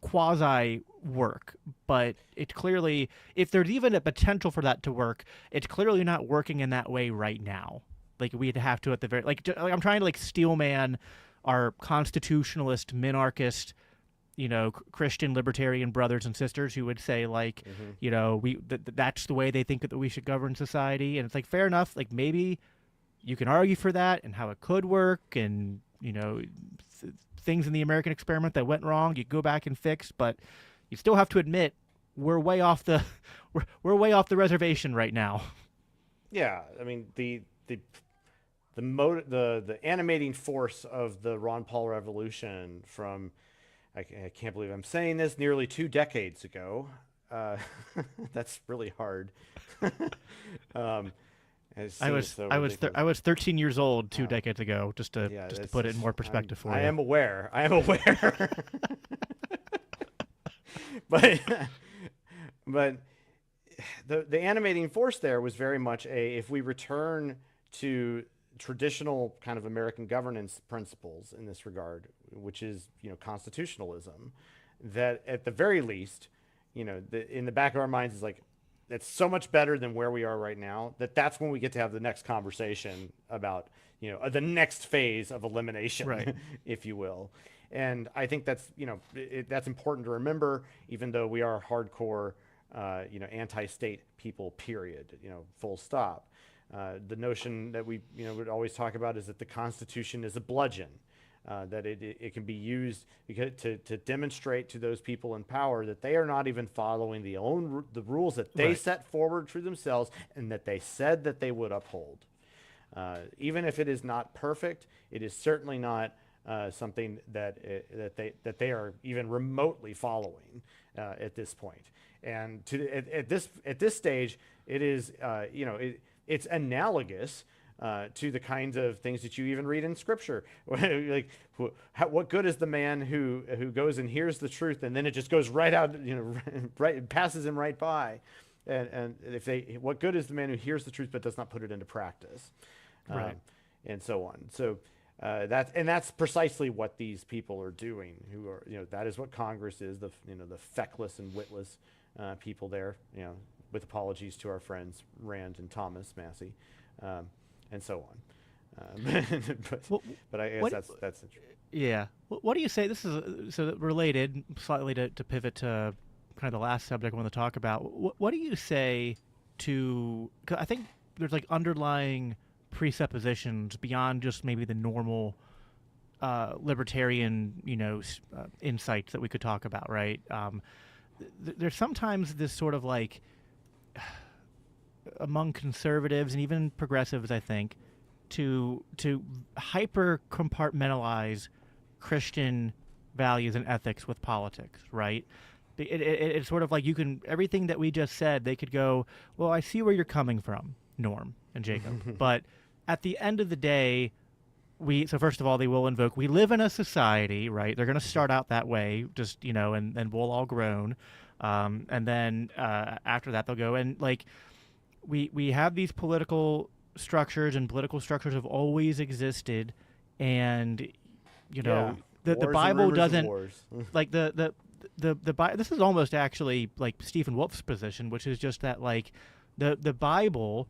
S1: quasi work, but it clearly, if there's even a potential for that to work, it's clearly not working in that way right now. Like we'd have to at the very, like I'm trying to like steelman our constitutionalist, minarchist, Christian libertarian brothers and sisters who would say like, that's the way they think that we should govern society. And it's like, fair enough. Like maybe you can argue for that and how it could work, and things in the American experiment that went wrong, you go back and fix, but you still have to admit we're way off the we're way off the reservation right now.
S2: Yeah, I mean the animating force of the Ron Paul revolution from I can't believe I'm saying this, nearly 2 decades ago. That's really hard.
S1: I was 13 years old 2 decades ago, just to put it in more perspective for you.
S2: I am aware. but the animating force there was very much if we return to traditional kind of American governance principles in this regard, which is constitutionalism, that at the very least, in the back of our minds is like, it's so much better than where we are right now, that's when we get to have the next conversation about, the next phase of elimination, right. if you will. And I think that's, that's important to remember, even though we are hardcore, anti-state people, period, full stop. The notion that we, would always talk about is that the Constitution is a bludgeon. That it can be used to demonstrate to those people in power that they are not even following the rules that they set forward for themselves and that they said that they would uphold. Even if it is not perfect, it is certainly not something that they are even remotely following at this point. And at this stage, it is it's analogous to the kinds of things that you even read in Scripture. Like, what good is the man who goes and hears the truth and then it just goes right out, right, passes him right by? And what good is the man who hears the truth but does not put it into practice? Right. And so on. So that's precisely what these people are doing. Who are that is what Congress is. The feckless and witless people there. With apologies to our friends Rand and Thomas Massey. And so on. But I guess that's interesting.
S1: Yeah. What do you say? This is so related slightly to pivot to kind of the last subject I want to talk about. What do you say to? 'Cause I think there's like underlying presuppositions beyond just maybe the normal libertarian, insights that we could talk about, right? there's sometimes this sort of like among conservatives and even progressives, I think, to hyper compartmentalize Christian values and ethics with politics, right? It's sort of like you can everything that we just said. They could go, well, I see where you're coming from, Norm and Jacob, but at the end of the day, so first of all, they will invoke, we live in a society, right? They're going to start out that way, just, and we'll all groan. And then after that, they'll go, and like, we have these political structures, and political structures have always existed. And, the Bible doesn't, like the this is almost actually like Stephen Wolf's position, which is just that like the Bible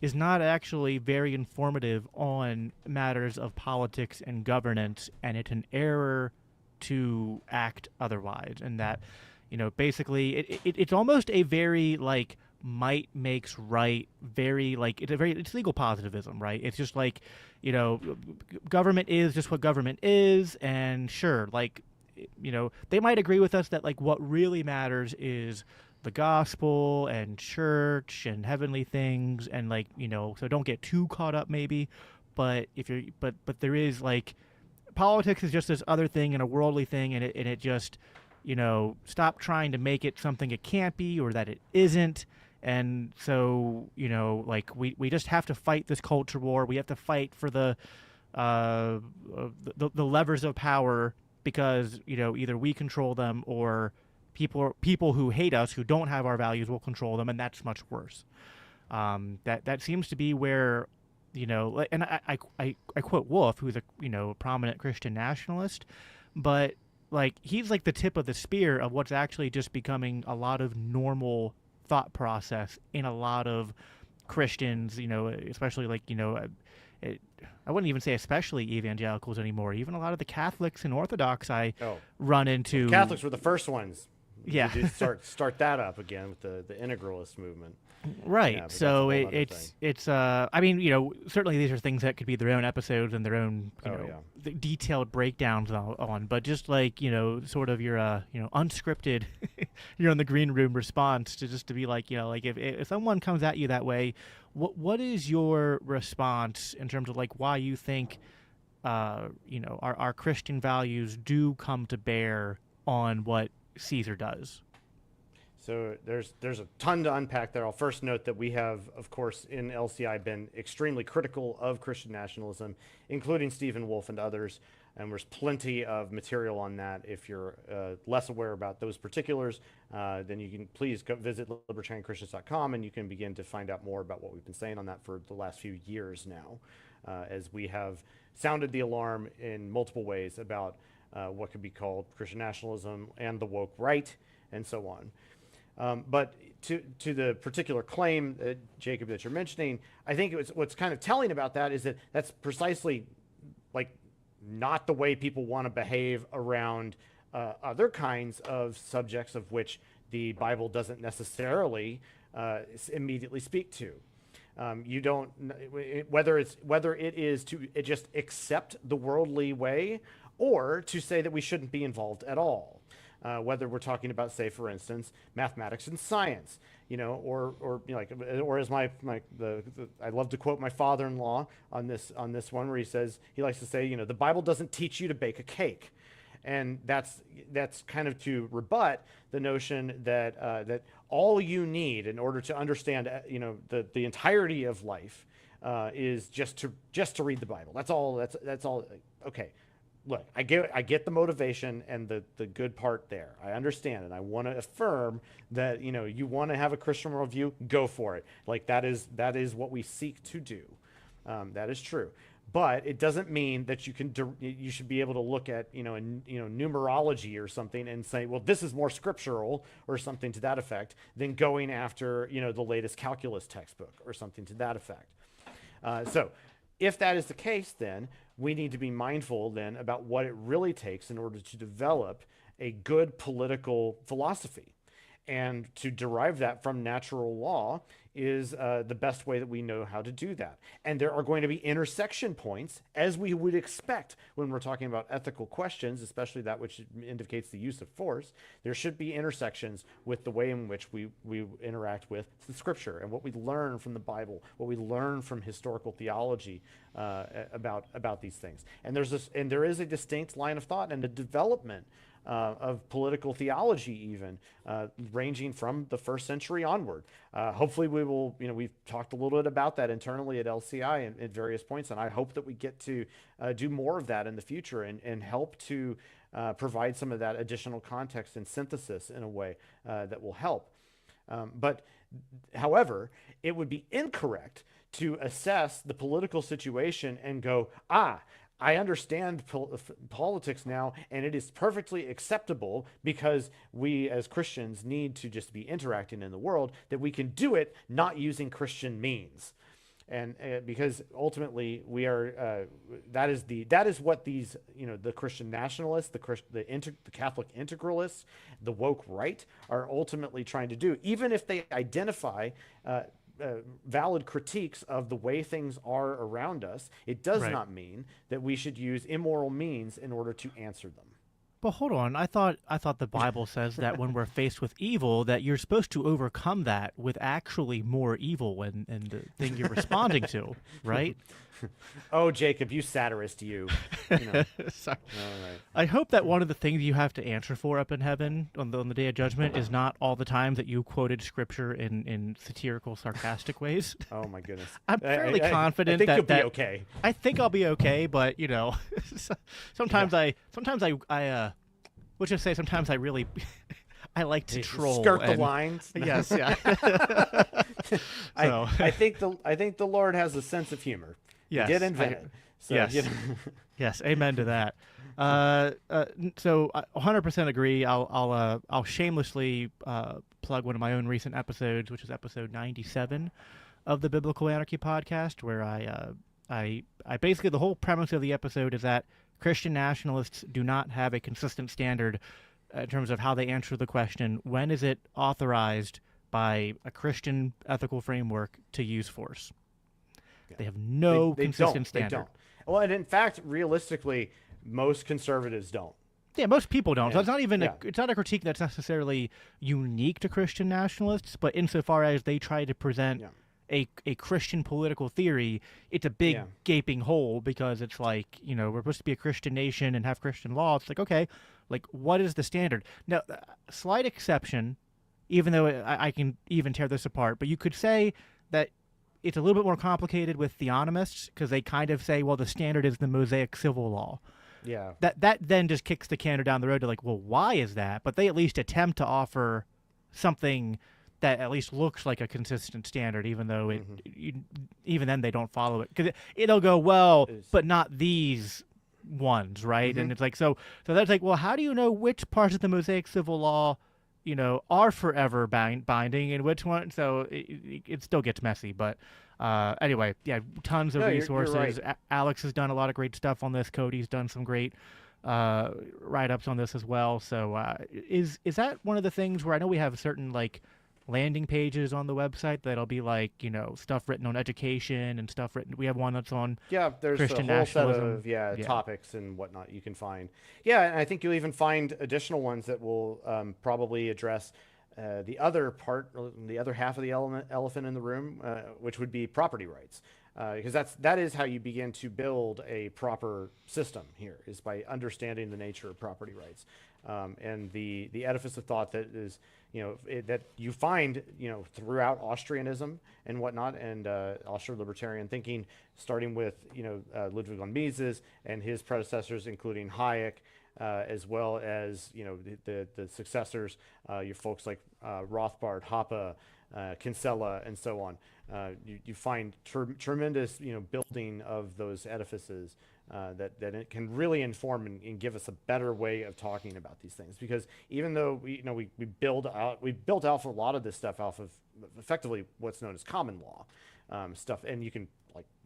S1: is not actually very informative on matters of politics and governance, and it's an error to act otherwise. And that, basically it's almost a very like might makes right, very like it's legal positivism, right? It's just like, government is just what government is, and sure, like, they might agree with us that like what really matters is the gospel and church and heavenly things, and like, so don't get too caught up maybe, but if you're but there is like politics is just this other thing and a worldly thing, and it just, stop trying to make it something it can't be or that it isn't. And so, like we just have to fight this culture war. We have to fight for the levers of power, because either we control them or people who hate us, who don't have our values, will control them, and that's much worse. That seems to be where, and I quote Wolf, who's a prominent Christian nationalist, but like he's like the tip of the spear of what's actually just becoming a lot of normal thought process in a lot of Christians, especially like I wouldn't even say especially evangelicals anymore. Even a lot of the Catholics and Orthodox I run into.
S2: Well, Catholics were the first ones.
S1: Yeah,
S2: to start that up again with the integralist movement.
S1: Right.
S2: Yeah,
S1: so it's I mean, certainly these are things that could be their own episodes and their own detailed breakdowns on, but just like, sort of your unscripted you're in the green room response to be like, like if someone comes at you that way, what is your response in terms of like why you think our Christian values do come to bear on what Caesar does?
S2: So there's a ton to unpack there. I'll first note that we have, of course, in LCI been extremely critical of Christian nationalism, including Stephen Wolf and others, and there's plenty of material on that. If you're less aware about those particulars, then you can please go visit libertarianchristians.com, and you can begin to find out more about what we've been saying on that for the last few years now, as we have sounded the alarm in multiple ways about what could be called Christian nationalism and the woke right, and so on. But to the particular claim, Jacob, that you're mentioning, I think what's kind of telling about that is that that's precisely like not the way people want to behave around other kinds of subjects of which the Bible doesn't necessarily immediately speak to. You don't, whether it is to just accept the worldly way, or to say that we shouldn't be involved at all. Whether we're talking about, say, for instance, mathematics and science, or as I love to quote my father-in-law on this one, where he likes to say, the Bible doesn't teach you to bake a cake, and that's kind of to rebut the notion that all you need in order to understand, the entirety of life, is just to read the Bible. That's all. That's all. Okay. Look, I get the motivation and the good part there. I understand, and I want to affirm that you want to have a Christian worldview, go for it. Like that is what we seek to do. That is true, but it doesn't mean that you should be able to look at numerology or something and say, well, this is more scriptural or something to that effect than going after the latest calculus textbook or something to that effect. So if that is the case, then we need to be mindful then about what it really takes in order to develop a good political philosophy. And to derive that from natural law is the best way that we know how to do that. And there are going to be intersection points, as we would expect when we're talking about ethical questions, especially that which indicates the use of force. There should be intersections with the way in which we interact with the scripture and what we learn from the Bible, what we learn from historical theology about these things. And there is a distinct line of thought and a development of political theology, even ranging from the first century onward. Hopefully we will, we've talked a little bit about that internally at LCI at various points, and I hope that we get to do more of that in the future and help to provide some of that additional context and synthesis in a way that will help. But however, it would be incorrect to assess the political situation and go, I understand politics now, and it is perfectly acceptable because we as Christians need to just be interacting in the world, that we can do it not using Christian means. And because ultimately we are, that is what these, the Christian nationalists, the Catholic integralists, the woke right are ultimately trying to do, even if they identify valid critiques of the way things are around us. It does not mean that we should use immoral means in order to answer them.
S1: But hold on, I thought the Bible says that when we're faced with evil, that you're supposed to overcome that with actually more evil and the thing you're responding to, right?
S2: Oh, Jacob, you satirist, you. Sorry.
S1: All right. I hope that one of the things you have to answer for up in heaven on the day of judgment is not all the times that you quoted scripture in satirical, sarcastic ways.
S2: Oh my goodness!
S1: I'm fairly confident
S2: I think you'll be okay.
S1: I think I'll be okay, but sometimes I let's just say sometimes I really I like to troll.
S2: Skirt the lines.
S1: Yes, yeah.
S2: I think the Lord has a sense of humor.
S1: Yes,
S2: he did invent it. So,
S1: yes. Yes, amen to that. So I 100% agree. I'll shamelessly plug one of my own recent episodes, which is episode 97 of the Biblical Anarchy podcast, where I basically, the whole premise of the episode is that Christian nationalists do not have a consistent standard in terms of how they answer the question, when is it authorized by a Christian ethical framework to use force? Yeah. They have no consistent standard.
S2: They don't. Well, and in fact, realistically, most conservatives don't.
S1: Yeah, most people don't. So it's not even it's not a critique that's necessarily unique to Christian nationalists, but insofar as they try to present a Christian political theory, it's a big gaping hole, because it's like, we're supposed to be a Christian nation and have Christian law. It's like, okay, like what is the standard? Now, slight exception, even though I can even tear this apart, but you could say that it's a little bit more complicated with theonomists, because they kind of say, well, the standard is the Mosaic civil law.
S2: Yeah.
S1: That then just kicks the can down the road to like, well, why is that? But they at least attempt to offer something that at least looks like a consistent standard, even though even then they don't follow it, because it'll go, well, but not these ones, right? And it's like, so that's like, well, how do you know which parts of the Mosaic civil law are forever binding and which one? So it still gets messy, but anyway, tons of resources.
S2: You're right.
S1: Alex has done a lot of great stuff on this. Cody's done some great write-ups on this as well. So is that one of the things where I know we have certain like landing pages on the website that'll be like, stuff written on education and stuff written. We have one that's on
S2: there's
S1: Christian
S2: a whole
S1: nationalism.
S2: set of topics and whatnot you can find. And I think you'll even find additional ones that will probably address the other half of the elephant in the room, which would be property rights. Because that is how you begin to build a proper system here, is by understanding the nature of property rights, and the edifice of thought that is that you find throughout Austrianism and whatnot, and Austrian libertarian thinking, starting with Ludwig von Mises and his predecessors, including Hayek, as well as the successors, your folks like Rothbard, Hoppe, Kinsella, and so on. You find tremendous building of those edifices that it can really inform and give us a better way of talking about these things. Because even though we built out a lot of this stuff off of effectively what's known as common law stuff, and you can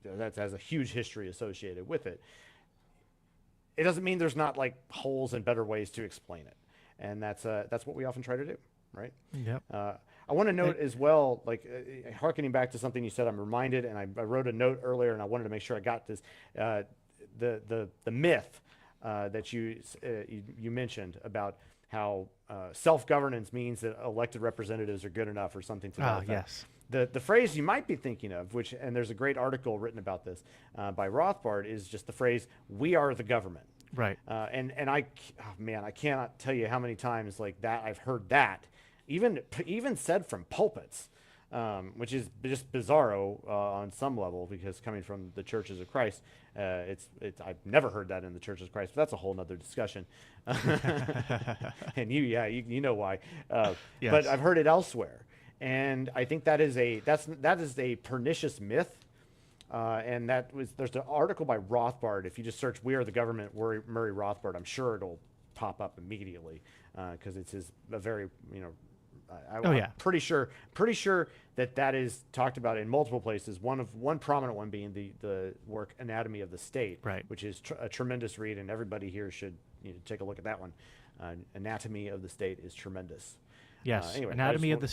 S2: that has a huge history associated with it. It doesn't mean there's not like holes and better ways to explain it. and that's what we often try to do, right?
S1: Yep.
S2: I want to note as well, like hearkening back to something you said, I'm reminded, and I wrote a note earlier, and I wanted to make sure I got this. The myth that you mentioned about how self-governance means that elected representatives are good enough or something to that effect.
S1: Yes.
S2: The phrase you might be thinking of, and there's a great article written about this by Rothbard, is just the phrase, "We are the government."
S1: Right.
S2: And I cannot tell you how many times like that I've heard that, even said from pulpits, which is just bizarro on some level, because coming from the churches of Christ, I've never heard that in the churches of Christ, but that's a whole nother discussion. And you know why.
S1: Yes.
S2: But I've heard it elsewhere, and I think that is a pernicious myth. And there's an article by Rothbard. If you just search "We Are the Government," Murray Rothbard, I'm sure it'll pop up immediately, because it's a very, I'm pretty sure that is talked about in multiple places. One prominent one being the work "Anatomy of the State,"
S1: right,
S2: which is a tremendous read, and everybody here should take a look at that one. "Anatomy of the State" is tremendous.
S1: Yes,
S2: Anyway,
S1: Anatomy of the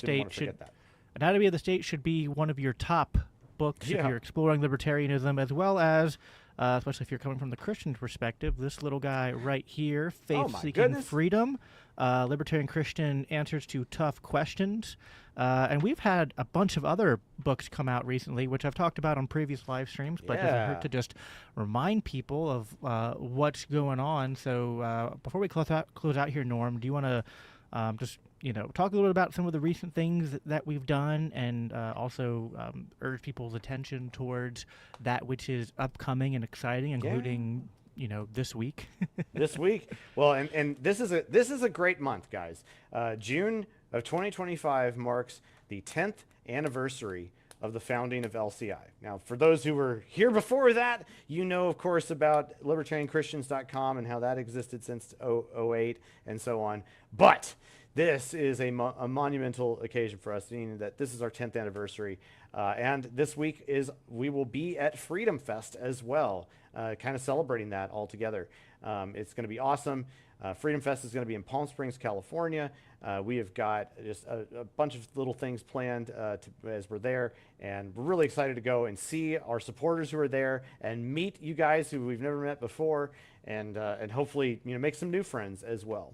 S1: State should be one of your top books if you're exploring libertarianism, as well as, especially if you're coming from the Christian perspective, this little guy right here, Faith-Seeking Freedom, Libertarian Christian Answers to Tough Questions. And we've had a bunch of other books come out recently, which I've talked about on previous live streams, but it doesn't hurt to just remind people of what's going on. So before we close out here, Norm, do you want to just talk a little bit about some of the recent things that we've done, and also urge people's attention towards that which is upcoming and exciting, including this week.
S2: This week, well, and this is a great month, guys. June of 2025 marks the 10th anniversary of the founding of LCI. Now, for those who were here before that, of course, about libertarianchristians.com and how that existed since 2008 and so on. But this is a monumental occasion for us, meaning that this is our 10th anniversary. And this week we will be at Freedom Fest as well, kind of celebrating that all together. It's going to be awesome. Freedom Fest is going to be in Palm Springs, California. We have got just a bunch of little things planned as we're there, and we're really excited to go and see our supporters who are there and meet you guys who we've never met before, and hopefully make some new friends as well.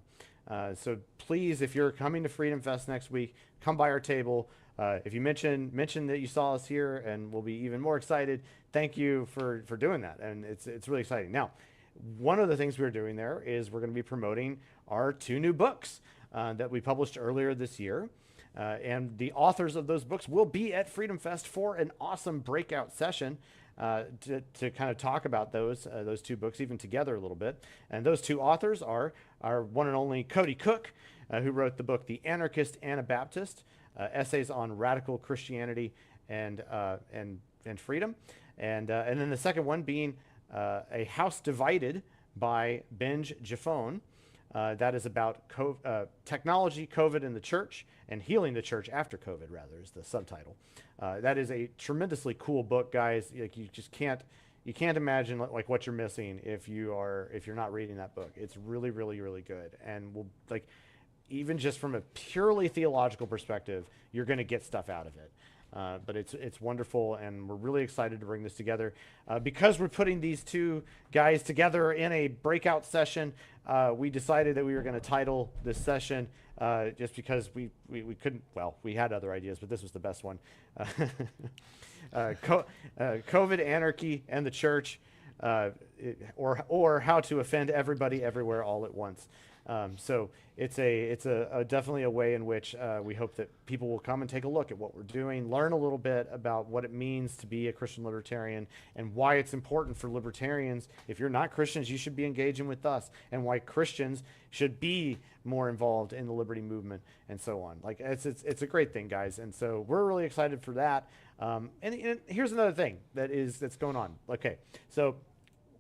S2: So please, if you're coming to Freedom Fest next week, come by our table. If you mention that you saw us here, and we'll be even more excited. Thank you for doing that, and it's really exciting. Now, one of the things we're doing there is we're going to be promoting our 2 new books that we published earlier this year. And the authors of those books will be at Freedom Fest for an awesome breakout session to kind of talk about those 2 books even together a little bit. And those 2 authors are our one and only Cody Cook, who wrote the book The Anarchist Anabaptist, Essays on Radical Christianity and Freedom. And then the second one being A House Divided by Benj Jaffone. That is about technology, COVID in the church, and healing the church after COVID, rather, is the subtitle. That is a tremendously cool book, guys. Like, you can't imagine like what you're missing if you're not reading that book. It's really, really, really good, and even just from a purely theological perspective, you're going to get stuff out of it. But it's wonderful, and we're really excited to bring this together. Because we're putting these 2 guys together in a breakout session, we decided that we were going to title this session, just because we couldn't, we had other ideas, but this was the best one. COVID, Anarchy, and the Church, or How to Offend Everybody Everywhere All at Once. So it's definitely a way in which we hope that people will come and take a look at what we're doing, learn a little bit about what it means to be a Christian libertarian, and why it's important for libertarians. If you're not Christians, you should be engaging with us, and why Christians should be more involved in the liberty movement, and so on. Like, it's a great thing, guys, and so we're really excited for that. And here's another thing that's going on. Okay, so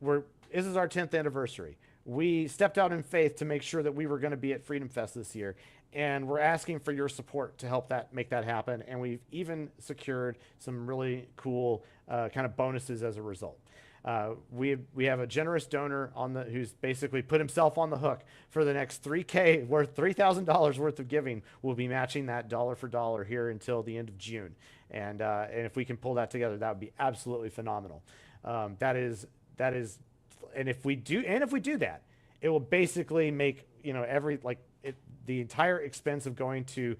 S2: this is our 10th anniversary. We stepped out in faith to make sure that we were going to be at Freedom Fest this year, and we're asking for your support to help make that happen. And we've even secured some really cool kind of bonuses as a result. We have a generous donor who's basically put himself on the hook for the next $3,000 worth of giving. We'll be matching that dollar for dollar here until the end of June, and if we can pull that together, that would be absolutely phenomenal. That is, and if we do that, it will basically make the entire expense of going to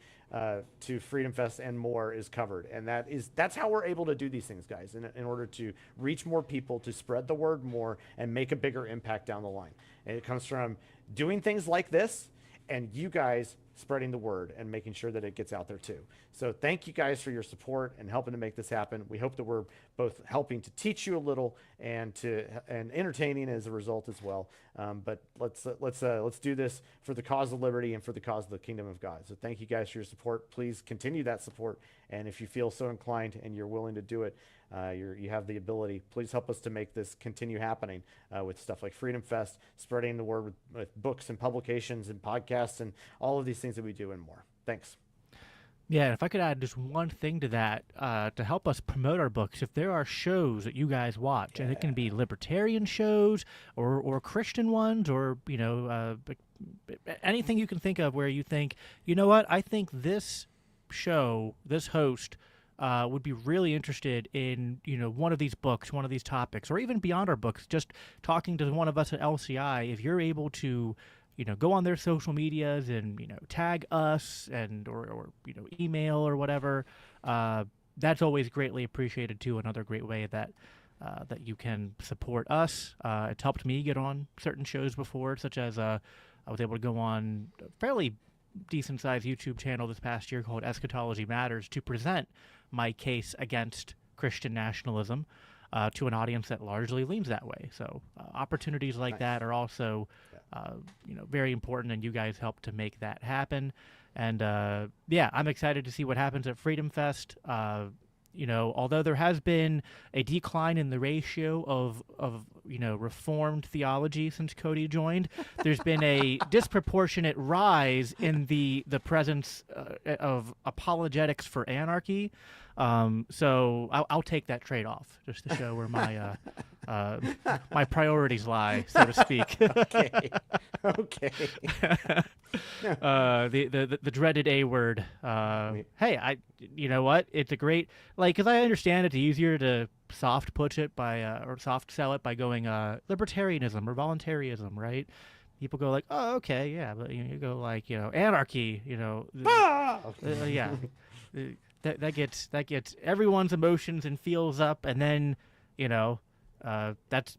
S2: Freedom Fest and more is covered, and that's how we're able to do these things, guys, in order to reach more people, to spread the word more, and make a bigger impact down the line. And it comes from doing things like this, and you guys spreading the word and making sure that it gets out there too. So thank you guys for your support and helping to make this happen. We hope that we're both helping to teach you a little and entertaining as a result as well. But let's do this for the cause of liberty and for the cause of the kingdom of God. So thank you guys for your support. Please continue that support. And if you feel so inclined and you're willing to do it, you have the ability, please help us to make this continue happening with stuff like Freedom Fest, spreading the word with books and publications and podcasts and all of these things that we do and more. Thanks.
S1: Yeah, and if I could add just one thing to that, to help us promote our books, if there are shows that you guys watch, and it can be libertarian shows or Christian ones, or anything you can think of where you think, you know what, I think this show, this host would be really interested in, one of these books, one of these topics, or even beyond our books, just talking to one of us at LCI. If you're able to, go on their social medias and, tag us and, or email or whatever, that's always greatly appreciated too. Another great way that you can support us. It's helped me get on certain shows before, such as I was able to go on a fairly decent-sized YouTube channel this past year called Eschatology Matters to present my case against Christian nationalism to an audience that largely leans that way. So opportunities like that are also, very important, and you guys help to make that happen. And I'm excited to see what happens at Freedom Fest. Although there has been a decline in the ratio of Reformed theology since Cody joined, there's been a disproportionate rise in the presence of apologetics for anarchy. So I'll take that trade-off just to show where my my priorities lie, so to speak.
S2: Okay.
S1: The dreaded A word. Hey, you know what? It's a great, because I understand it's easier to soft push it or soft sell it by going libertarianism or voluntarism, right? People go like, oh, okay, yeah, but you go anarchy, yeah. That gets everyone's emotions and feels up, and then that's,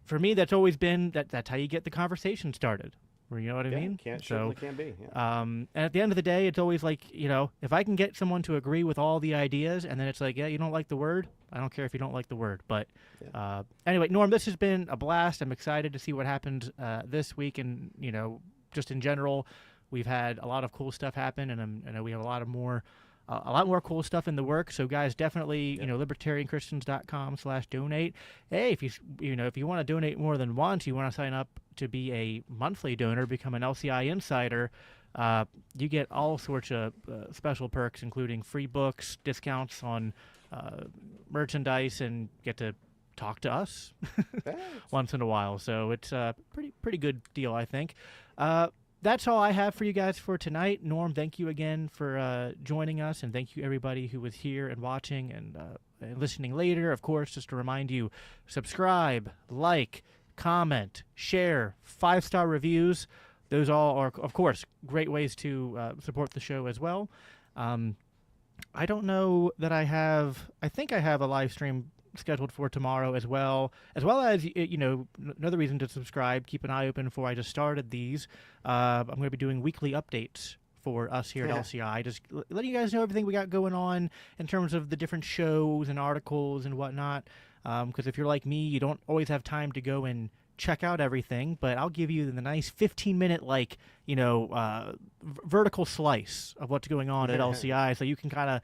S1: for me, that's always been that's how you get the conversation started. You know what I mean?
S2: Certainly can be. Yeah.
S1: And at the end of the day, it's always if I can get someone to agree with all the ideas, and then it's like, yeah, you don't like the word, I don't care if you don't like the word. But anyway, Norm, this has been a blast. I'm excited to see what happens this week, and just in general, we've had a lot of cool stuff happen, and I know we have a lot more cool stuff in the works. So guys, definitely, libertarianchristians.com/donate. Hey, if you want to donate more than once, you want to sign up to be a monthly donor, become an LCI insider, you get all sorts of special perks, including free books, discounts on merchandise, and get to talk to us once in a while. So it's a pretty good deal, I think. That's all I have for you guys for tonight. Norm, thank you again for joining us, and thank you everybody who was here and watching and listening later. Of course, just to remind you, subscribe, like, comment, share, 5-star reviews. Those all are, of course, great ways to support the show as well. I don't know that I think I have a live stream scheduled for tomorrow as well as another reason to subscribe. Keep an eye open for, I just started these. I'm going to be doing weekly updates for us here at LCI, just letting you guys know everything we got going on in terms of the different shows and articles and whatnot. Because if you're like me, you don't always have time to go and check out everything, but I'll give you the nice 15-minute vertical slice of what's going on at LCI, so you can kind of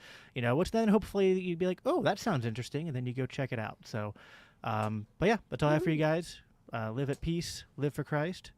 S1: which then hopefully you'd be like, oh, that sounds interesting, and then you go check it out. So but yeah, that's all I have for you guys. Live at peace, live for Christ,